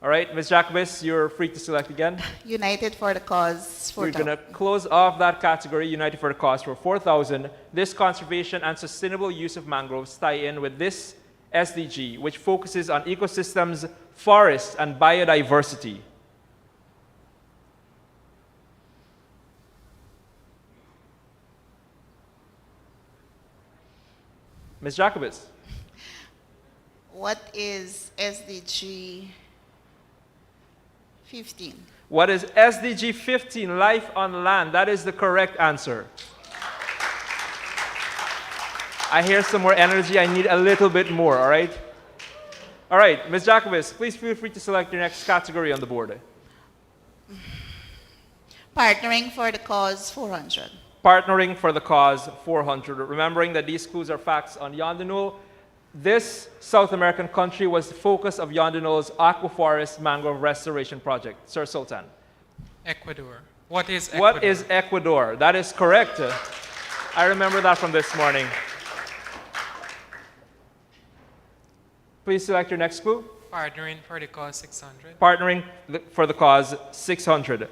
All right, Ms. Jacobus, you're free to select again. United for the Cause We're 4000. going to close off that category, United for the Cause, for 4,000. This conservation and sustainable use of mangroves tie in with this SDG, which focuses on ecosystems, forests, and biodiversity. Ms. Jacobus. What is SDG 15? What is SDG 15, Life on Land? That is the correct answer. I hear some more energy. I need a little bit more, all right? All right, Ms. Jacobus, please feel free to select your next category on the board. Partnering for the Cause 400. Partnering for the Cause, 400. Remembering that these clues are facts on Yondanul. This South American country was the focus of Yondanul's Aquaforest Mangrove Restoration Project. Sir Sultan. Ecuador. What is Ecuador? What is Ecuador? That is correct. I remember that from this morning. Please select your next clue. Partnering for the Cause 600. Partnering for the Cause, 600.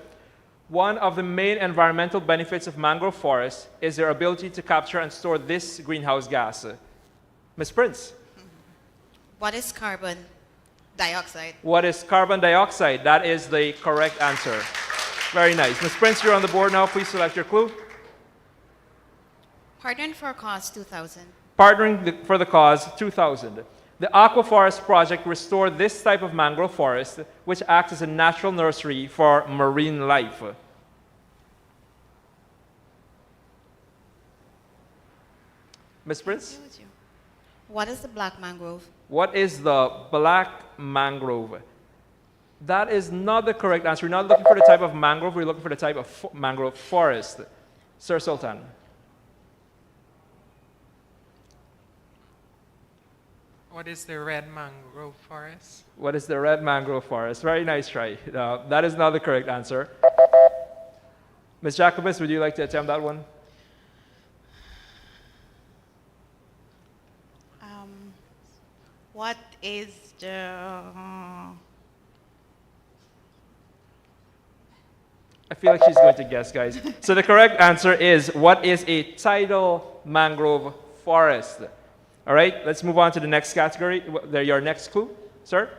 One of the main environmental benefits of mangrove forests is their ability to capture and store this greenhouse gas. Ms. Prince. What is carbon dioxide? What is carbon dioxide? That is the correct answer. Very nice. Ms. Prince, you're on the board now. Please select your clue. Partnering for Cause 2000. Partnering for the Cause, 2000. The Aquaforest Project restored this type of mangrove forest, which acts as a natural nursery for marine life. Ms. Prince? What is the black mangrove? What is the black mangrove? That is not the correct answer. We're not looking for the type of mangrove, we're looking for the type of mangrove forest. Sir Sultan. What is the red mangrove forest? What is the red mangrove forest? Very nice try. That is not the correct answer. Ms. Jacobus, would you like to attempt that one? is the I feel like she's going to guess, guys. So the correct answer is, what is a tidal mangrove forest? All right, let's move on to the next category. Your next clue, sir?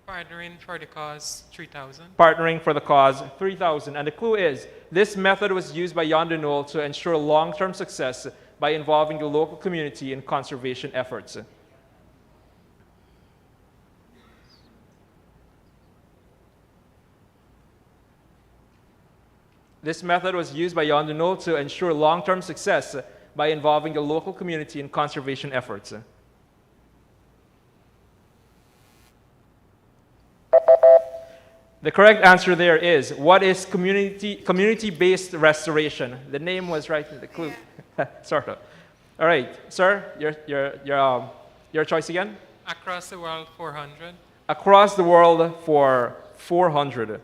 Partnering for the cause, 3,000. Partnering for the cause, 3,000. And the clue is, this method was used by Yondenol to ensure long-term success by involving the local community in conservation efforts. This method was used by Yondenol to ensure long-term success by involving the local community in conservation efforts. The correct answer there is, what is community-based restoration? The name was right in the clue. Sort of. All right, sir, your choice again? Across the world, 400. Across the world for 400.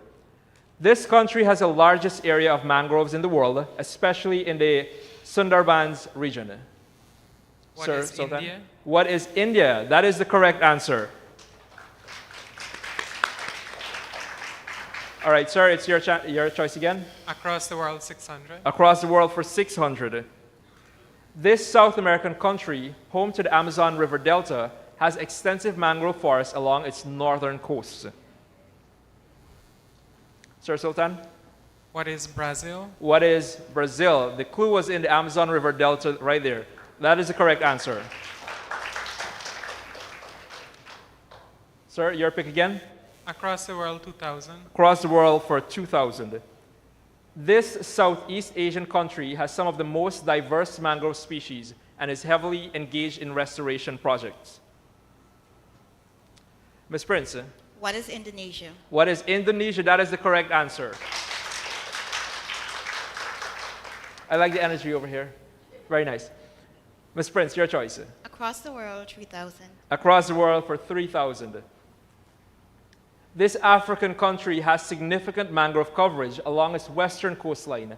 This country has the largest area of mangroves in the world, especially in the Sundarbans region. What is India? What is India? That is the correct answer. All right, sir, it's your choice again. Across the world, 600. Across the world for 600. This South American country, home to the Amazon River Delta, has extensive mangrove forests along its northern coast. Sir Sultan? What is Brazil? What is Brazil? The clue was in the Amazon River Delta right there. That is the correct answer. Sir, your pick again? Across the world, 2,000. Across the world for 2,000. This Southeast Asian country has some of the most diverse mangrove species and is heavily engaged in restoration projects. Ms. Prince? What is Indonesia? What is Indonesia? That is the correct answer. I like the energy over here. Very nice. Ms. Prince, your choice. Across the world, 3,000. Across the world for 3,000. This African country has significant mangrove coverage along its western coastline,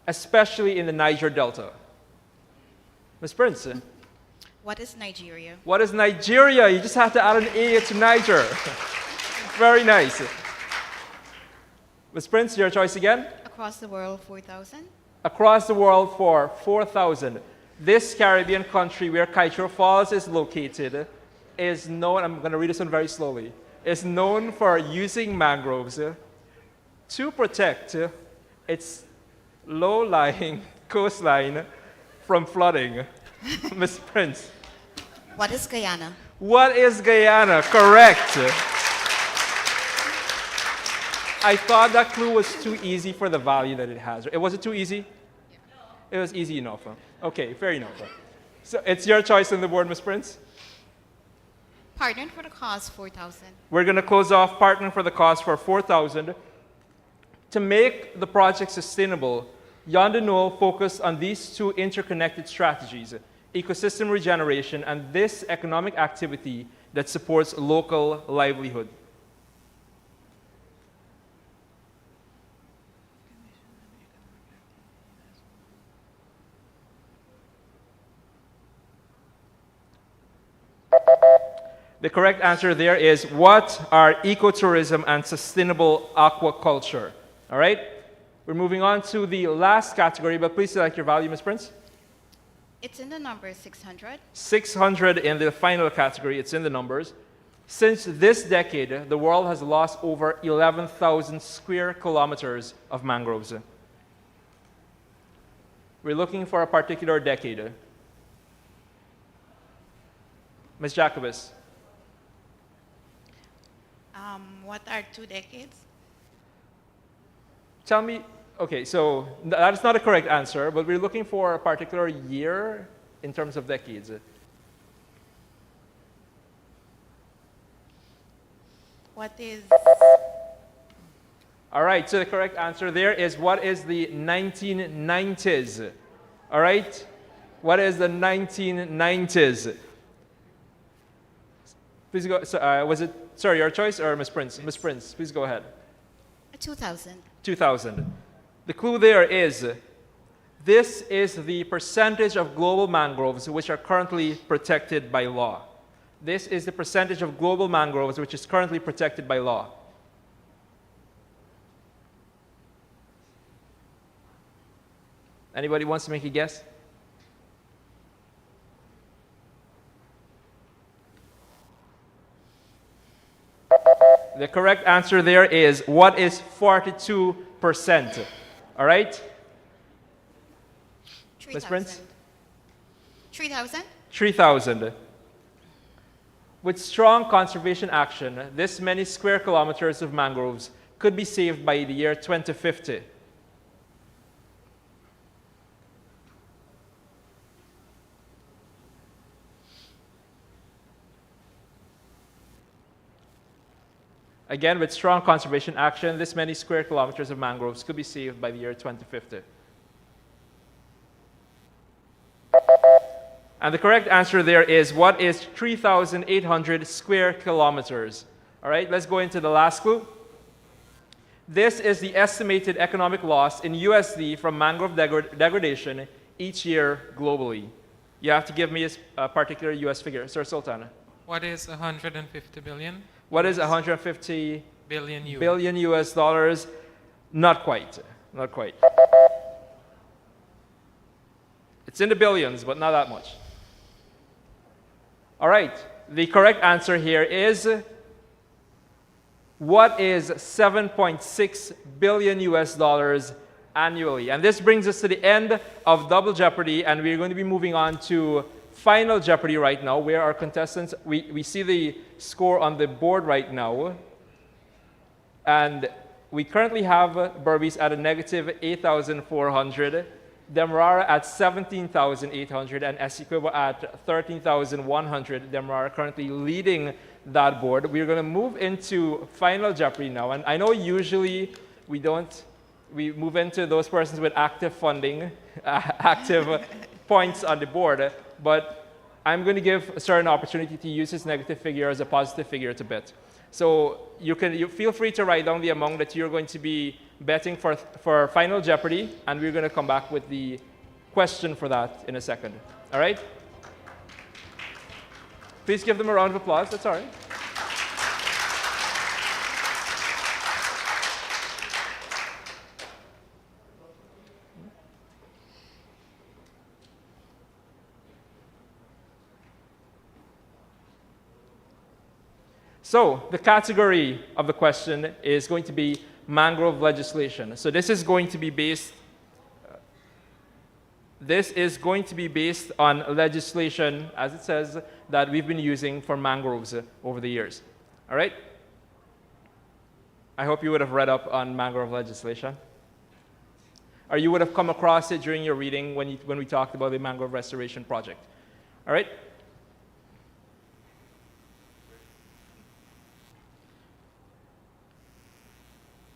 especially in the Niger Delta. Ms. Prince? What is Nigeria? What is Nigeria? You just have to add an A to Niger. Very nice. Ms. Prince, your choice again? Across the world, 4,000. Across the world for 4,000. This Caribbean country where Kaitro Falls is located is known, I'm going to read this one very slowly, is known for using mangroves to protect its low-lying coastline from flooding. Ms. Prince. What is Guyana? What is Guyana? Correct. I thought that clue was too easy for the value that it has. Was it too easy? It was easy enough. Okay, fair enough. So it's your choice on the board, Ms. Prince. Partnered for the cause, 4,000. We're going to close off partnering for the cause for 4,000. To make the project sustainable, Yondenol focused on these two interconnected strategies, ecosystem regeneration and this economic activity that supports local livelihood. The correct answer there is, what are ecotourism and sustainable aquaculture? All right? We're moving on to the last category, but please select your value, Ms. Prince. It's in the number 600. 600 in the final category, it's in the numbers. Since this decade, the world has lost over 11,000 square kilometers of mangroves. We're looking for a particular decade. Ms. Jacobus. What are 2 decades? Tell me, okay, so that is not a correct answer, but we're looking for a particular year in terms of decades. What is All right, so the correct answer there is, what is the 1990s? All right? What is the 1990s? Please go, was it, sorry, your choice or Ms. Prince? Ms. Prince, please go ahead. 2,000. 2000. The clue there is, This is the percentage of global mangroves which are currently protected by law. This is the percentage of global mangroves which is currently protected by law. Anybody wants to make a guess? The correct answer there is, what is 42%? All right? Ms. Prince? 3,000? 3,000. With strong conservation action, this many square kilometers of mangroves could be saved by the year 2050. Again, with strong conservation action, this many square kilometers of mangroves could be saved by the year 2050. And the correct answer there is, what is 3,800 square kilometers? All right, let's go into the last clue. This is the estimated economic loss in USD from mangrove degradation each year globally. You have to give me a particular US figure. Sir Sultan. What is 150 billion? What is 150 Billion billion US dollars? Not quite. Not quite. It's in the billions, but not that much. All right. The correct answer here is, what is 7.6 billion US dollars annually? And this brings us to the end of Double Jeopardy, and we're going to be moving on to Final Jeopardy right now, where our contestants, we see the score on the board right now. And we currently have Berbice at a negative 8,400, Demerara at 17,800, and Essequibo at 13,100. Demerara currently leading that board. We're going to move into Final Jeopardy now. And I know usually we move into those persons with active funding, active points on the board, but I'm going to give a certain opportunity to use his negative figure as a positive figure to bet. So you feel free to write down the amount that you're going to be betting for Final Jeopardy, and we're going to come back with the question for that in a second. All right? Please give them a round of applause. That's all right. So the category of the question is going to be mangrove legislation. So this is going to be based on legislation, as it says, that we've been using for mangroves over the years. All right? I hope you would have read up on mangrove legislation. Or you would have come across it during your reading when we talked about the mangrove restoration project. All right?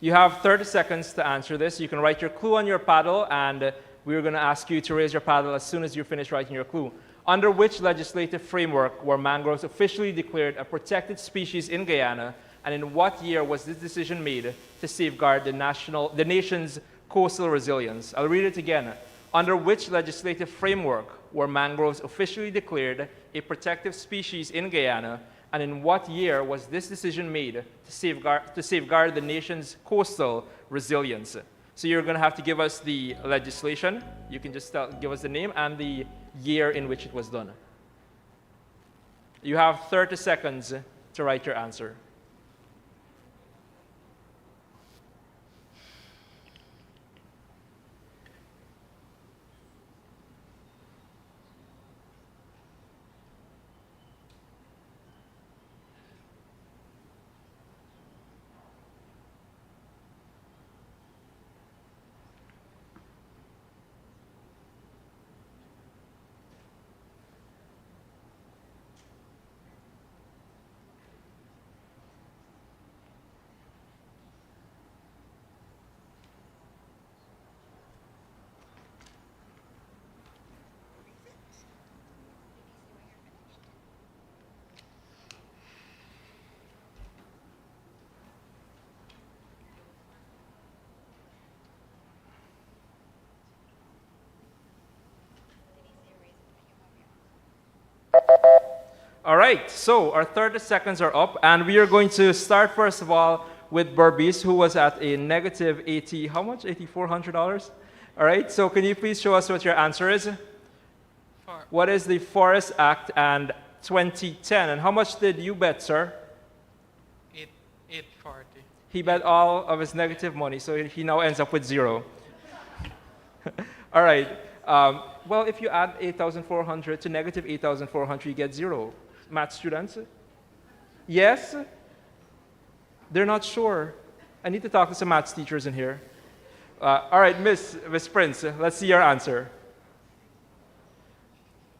You have 30 seconds to answer this. You can write your clue on your paddle, and we're going to ask you to raise your paddle as soon as you finish writing your clue. Under which legislative framework were mangroves officially declared a protected species in Guyana, and in what year was this decision made to safeguard the nation's coastal resilience? I'll read it again. Under which legislative framework were mangroves officially declared a protected species in Guyana, and in what year was this decision made to safeguard the nation's coastal resilience? So you're going to have to give us the legislation. You can just give us the name and the year in which it was done. You have 30 seconds to write your answer. All right, so our 30 seconds are up, and we are going to start first of all with Berbice, who was at a negative 80, how much? $8,400? All right, so can you please show us what your answer is? What is the Forest Act and 2010, and how much did you bet, sir? 840. He bet all of his negative money, so he now ends up with 0. All right, well, if you add 8,400 to negative 8,400, you get 0. Math students? Yes? They're not sure. I need to talk to some maths teachers in here. All right, Miss Prince, let's see your answer.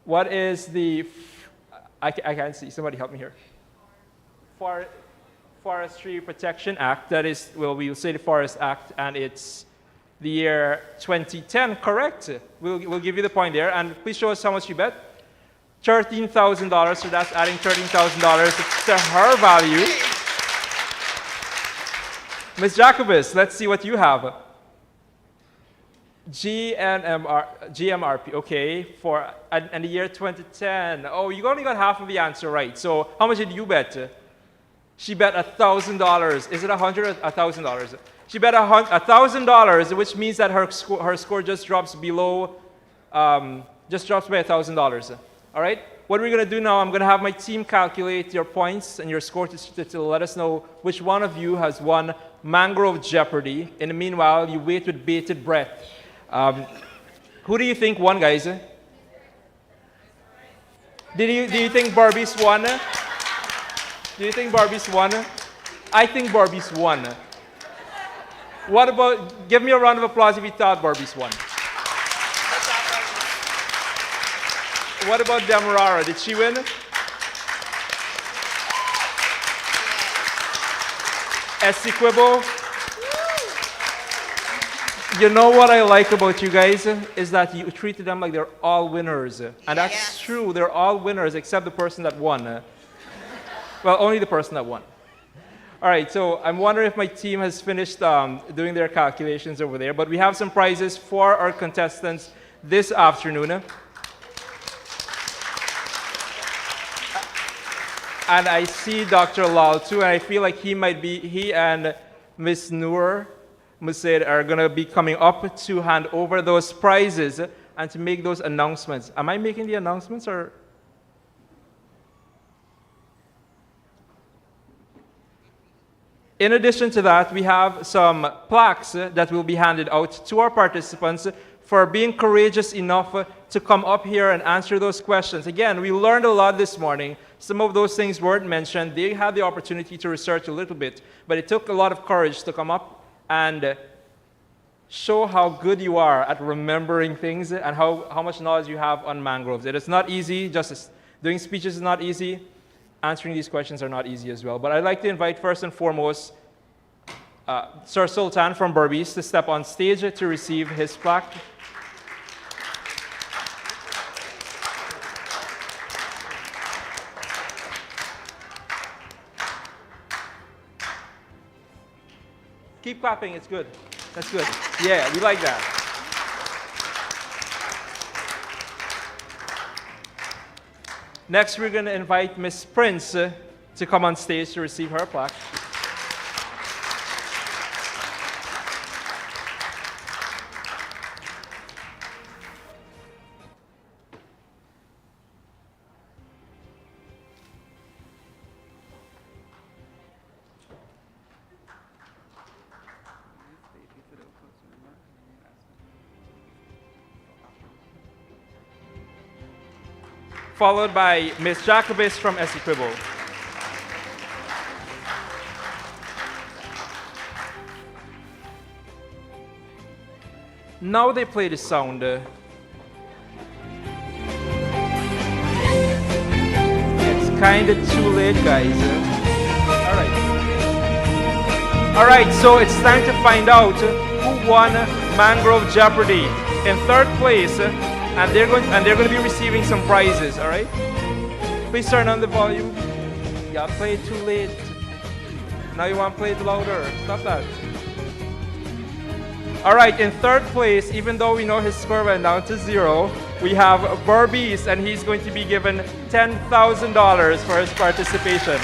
What is the, I can't see, somebody help me here. Forestry Protection Act, that is, well, we'll say the Forest Act, and it's the year 2010, correct? We'll give you the point there, and please show us how much you bet. $13,000, so that's adding $13,000 to her value. Ms. Jacobus, let's see what you have. GMRP, okay, for and the year 2010. Oh, you only got half of the answer right. So how much did you bet? She bet $1,000. Is it $100 or $1,000? She bet $1,000, which means that her score just drops below, just drops by $1,000. All right. What we're gonna do now? I'm gonna have my team calculate your points and your score to let us know which one of you has won Mangrove Jeopardy. In the meanwhile, you wait with bated breath. Who do you think won, guys? Do you think Berbice won? Do you think Berbice won? I think Berbice won. What about, give me a round of applause if you thought Berbice won. What about Demerara? Did she win? Essequibo? You know what I like about you guys is that you treated them like they're all winners. And that's true, they're all winners except the person that won. Well, only the person that won. All right, so I'm wondering if my team has finished doing their calculations over there, but we have some prizes for our contestants this afternoon. And I see Dr. Lal too, and I feel like he and Miss Noor Musaid are gonna be coming up to hand over those prizes and to make those announcements. Am I making the announcements or? In addition to that, we have some plaques that will be handed out to our participants for being courageous enough to come up here and answer those questions. Again, we learned a lot this morning. Some of those things weren't mentioned. They had the opportunity to research a little bit, but it took a lot of courage to come up and show how good you are at remembering things and how much knowledge you have on mangroves. It is not easy, just as doing speeches is not easy. Answering these questions are not easy as well. But I'd like to invite first and foremost Sir Sultan from Berbice to step on stage to receive his plaque. Keep clapping, it's good. That's good. Yeah, we like that. Next, we're going to invite Miss Prince to come on stage to receive her plaque. Followed by Miss Jacobis from Essequibo. Now they play the sound. It's kind of too late, guys. All right, so it's time to find out who won Mangrove Jeopardy. In third place, and they're going to be receiving some prizes, all right? Please turn on the volume. Yeah, play it too late. Now you want to play it louder. Stop that. All right, in third place, even though we know his score went down to 0, we have Berbice, and he's going to be given $10,000 for his participation.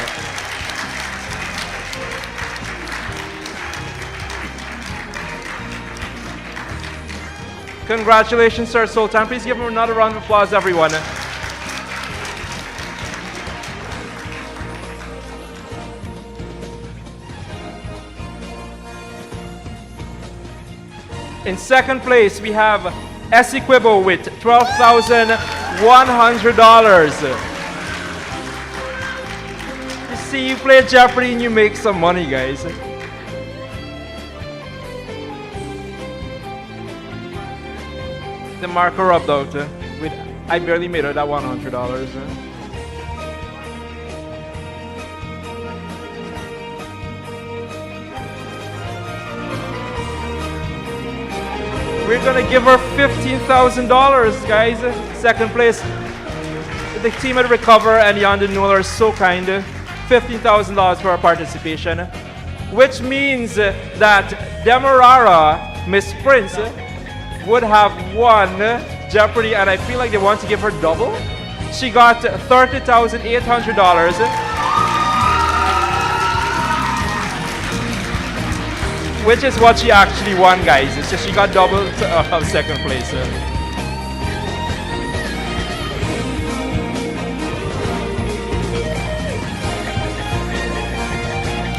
Congratulations, Sir Sultan. Please give him another round of applause, everyone. In second place, we have Essequibo with $12,100. You see, you play Jeopardy and you make some money, guys. The marker rubbed out. I barely made it that $100. We're gonna give her $15,000, guys. Second place. The team at Recover and Yonder Newell are so kind. $15,000 for our participation, which means that Demerara, Miss Prince, would have won Jeopardy, and I feel like they want to give her double. She got $30,800. Which is what she actually won, guys. It's just she got double of second place.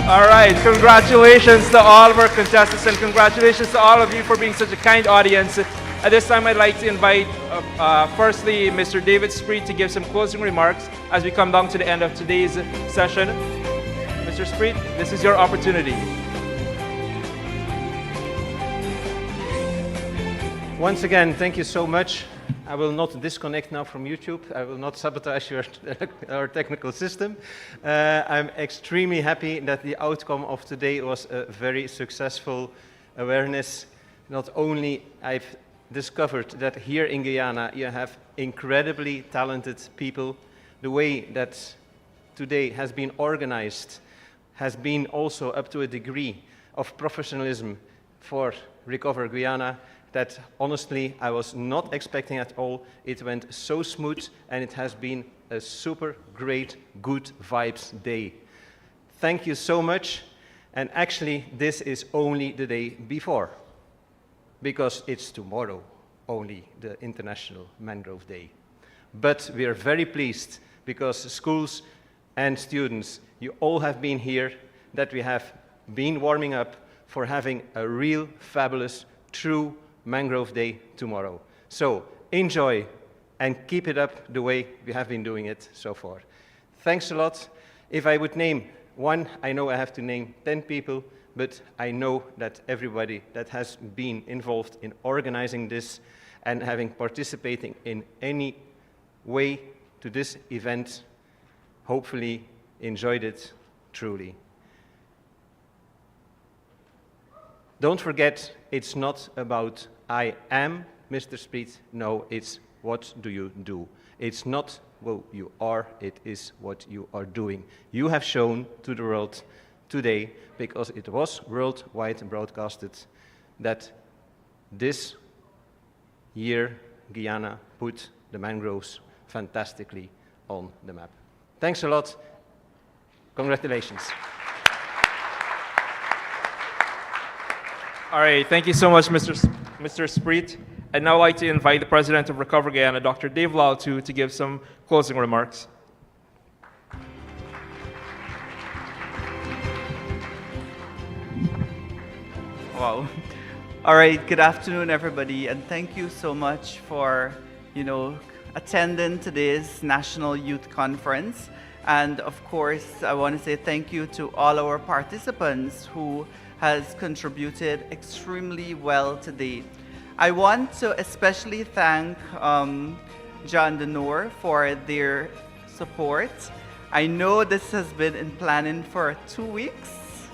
All right, congratulations to all of our contestants, and congratulations to all of you for being such a kind audience. At this time, I'd like to invite, firstly, Mr. David Spreet to give some closing remarks as we come down to the end of today's session. Mr. Spreet, this is your opportunity. Once again, thank you so much. I will not disconnect now from YouTube. I will not sabotage our technical system. I'm extremely happy that the outcome of today was a very successful awareness. Not only I've discovered that here in Guyana you have incredibly talented people. The way that today has been organized has been also up to a degree of professionalism for Recover Guyana that honestly I was not expecting at all. It went so smooth, and it has been a super great, good vibes day. Thank you so much. And actually, this is only the day before, because it's tomorrow, only the International Mangrove Day. But we are very pleased because schools and students, you all have been here, that we have been warming up for having a real fabulous, true Mangrove Day tomorrow. So enjoy and keep it up the way we have been doing it so far. Thanks a lot. If I would name one, I know I have to name 10 people, but I know that everybody that has been involved in organizing this and having participating in any way to this event, hopefully enjoyed it truly. Don't forget, it's not about I am Mr. Spreet. No, it's what do you do. It's not who you are, it is what you are doing. You have shown to the world today, because it was worldwide broadcasted, that this year Guyana put the mangroves fantastically on the map. Thanks a lot. Congratulations. All right, thank you so much, Mr. Spreet. I'd now like to invite the President of Recover Guyana, Dr. Dave Lal, to give some closing remarks. Wow. All right, good afternoon, everybody, and thank you so much for, attending today's National Youth Conference. And of course, I want to say thank you to all our participants who has contributed extremely well today. I want to especially thank John Denor for their support. I know this has been in planning for 2 weeks,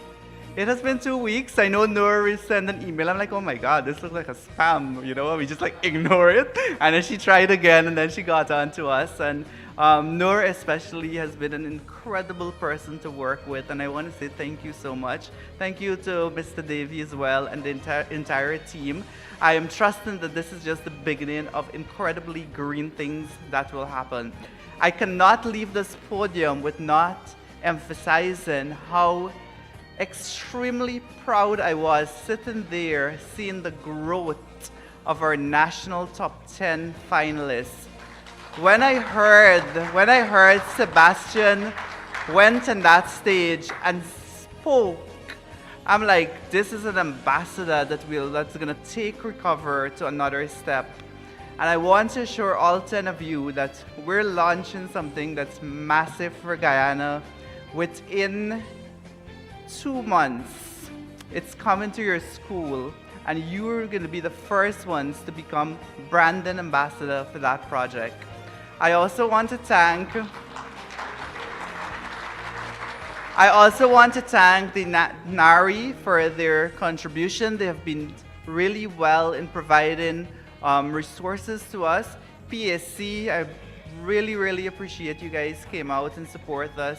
It has been 2 weeks. I know Noor sent an email. I'm like, oh my God, this looks like a spam. You know, we just like ignore it. And then she tried again, and then she got on to us. And Noor especially has been an incredible person to work with. And I want to say thank you so much. Thank you to Mr. Davey as well and the entire team. I am trusting that this is just the beginning of incredibly green things that will happen. I cannot leave this podium with not emphasizing how extremely proud I was sitting there seeing the growth of our national top 10 finalists. When I heard Sebastian went on that stage and spoke, I'm like, this is an ambassador that's gonna take Recover to another step. And I want to assure all 10 of you that we're launching something that's massive for Guyana within 2 months. It's coming to your school, and you're going to be the first ones to become brand ambassador for that project. I also want to thank the NARI for their contribution. They have been really well in providing resources to us. PSC, I really appreciate you guys came out and support us.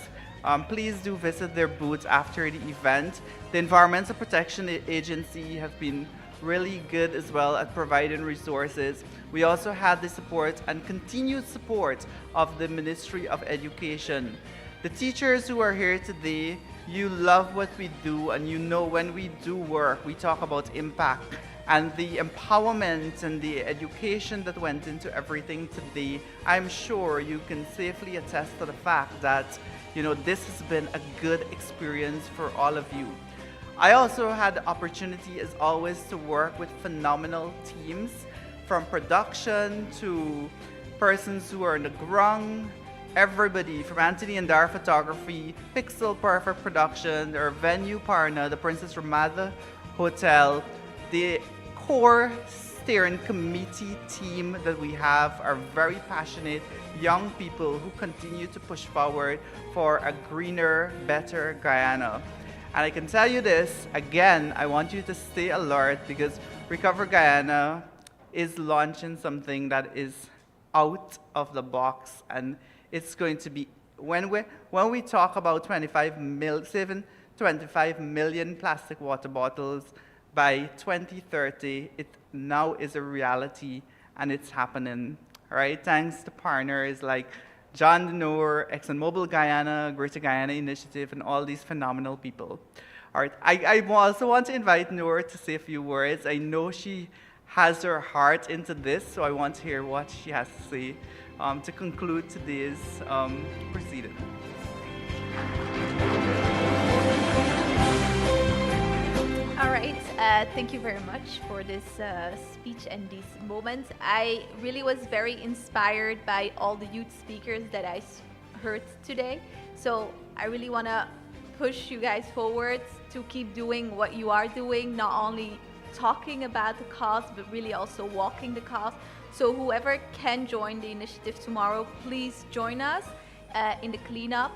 Please do visit their booth after the event. The Environmental Protection Agency have been really good as well at providing resources. We also had the support and continued support of the Ministry of Education. The teachers who are here today, you love what we do, and you know when we do work, we talk about impact. And the empowerment and the education that went into everything today, I'm sure you can safely attest to the fact that, you know, this has been a good experience for all of you. I also had the opportunity, as always, to work with phenomenal teams, from production to persons who are in the ground, everybody from Anthony and Dar Photography, Pixel Perfect Production, our venue partner, the Princess Ramada Hotel, the core steering committee team that we have are very passionate young people who continue to push forward for a greener, better Guyana. And I can tell you this, again, I want you to stay alert because Recover Guyana is launching something that is out of the box, and it's going to be, when we talk about saving 25 million plastic water bottles by 2030, it now is a reality and it's happening, right? Thanks to partners like John Denor, ExxonMobil Guyana, Greater Guyana Initiative, and all these phenomenal people. All right, I also want to invite Noor to say a few words. I know she has her heart into this, so I want to hear what she has to say to conclude today's proceeding. All right, thank you very much for this speech and these moments. I really was very inspired by all the youth speakers that I heard today. So I really want to push you guys forward to keep doing what you are doing, not only talking about the cause, but really also walking the cause. So whoever can join the initiative tomorrow, please join us in the cleanup.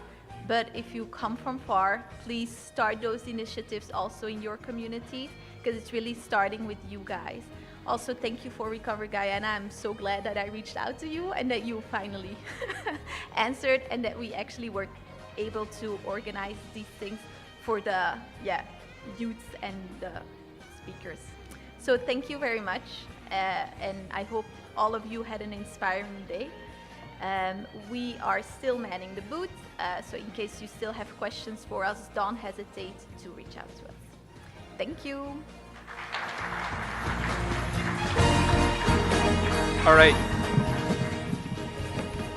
But if you come from far, please start those initiatives also in your communities, because it's really starting with you guys. Also, thank you for Recover Guyana. I'm so glad that I reached out to you and that you finally answered, and that we actually were able to organize these things for the youths and the speakers. So thank you very much, and I hope all of you had an inspiring day. We are still manning the booth, so in case you still have questions for us, don't hesitate to reach out to us. Thank you. All right.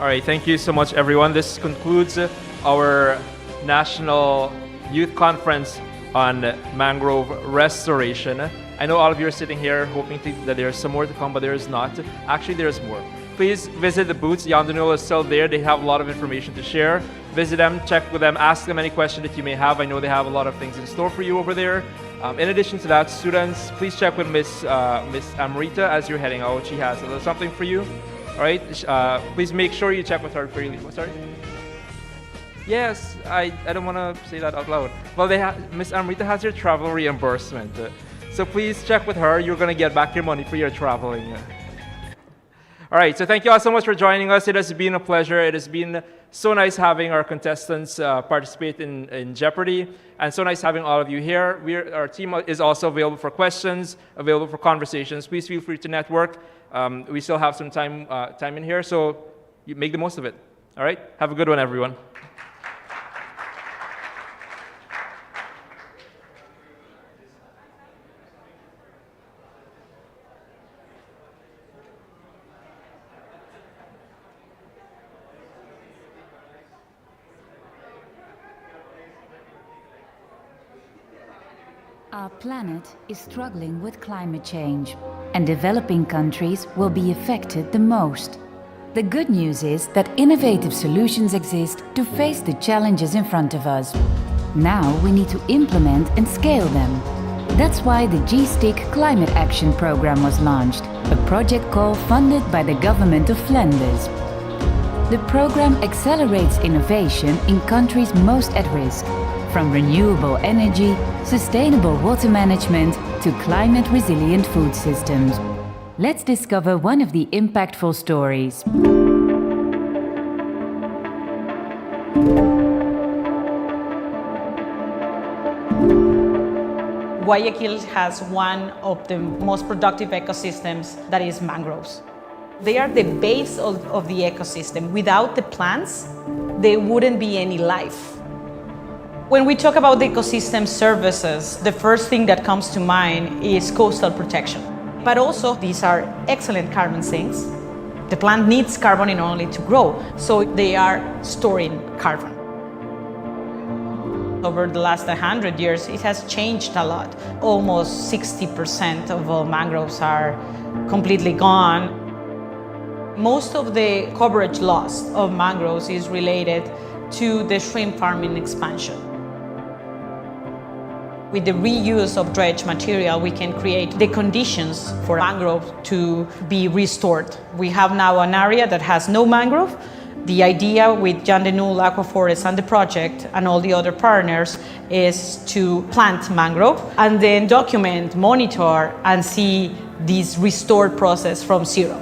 All right, thank you so much, everyone. This concludes our National Youth Conference on mangrove restoration. I know all of you are sitting here hoping that there's some more to come, but there is not. Actually, there's more. Please visit the booths. Yandunil is still there. They have a lot of information to share. Visit them, check with them, ask them any question that you may have. I know they have a lot of things in store for you over there. In addition to that, students, please check with Miss Amrita as you're heading out. She has a little something for you. All right. Please make sure you check with her freely. Sorry. Yes, I don't want to say that out loud. Well, Miss Amrita has your travel reimbursement. So please check with her. You're going to get back your money for your traveling. All right, so thank you all so much for joining us. It has been a pleasure. It has been so nice having our contestants participate in Jeopardy, and so nice having all of you here. Our team is also available for questions, available for conversations. Please feel free to network. We still have some time in here, so you make the most of it. All right, have a good one, everyone. Our planet is struggling with climate change, and developing countries will be affected the most. The good news is that innovative solutions exist to face the challenges in front of us. Now we need to implement and scale them. That's why the GSTIC Climate Action Programme was launched, a project call funded by the government of Flanders. The program accelerates innovation in countries most at risk, from renewable energy, sustainable water management to climate-resilient food systems. Let's discover one of the impactful stories. Guayaquil has one of the most productive ecosystems, that is mangroves. They are the base of the ecosystem. Without the plants, there wouldn't be any life. When we talk about the ecosystem services, the first thing that comes to mind is coastal protection. But also, these are excellent carbon sinks. The plant needs carbon in order to grow, so they are storing carbon. Over the last 100 years, it has changed a lot. Almost 60% of all mangroves are completely gone. Most of the coverage loss of mangroves is related to the shrimp farming expansion. With the reuse of dredge material, we can create the conditions for mangrove to be restored. We have now an area that has no mangrove. The idea with Jan de Nul Aquaforest and the project and all the other partners is to plant mangrove and then document, monitor, and see this restored process from zero.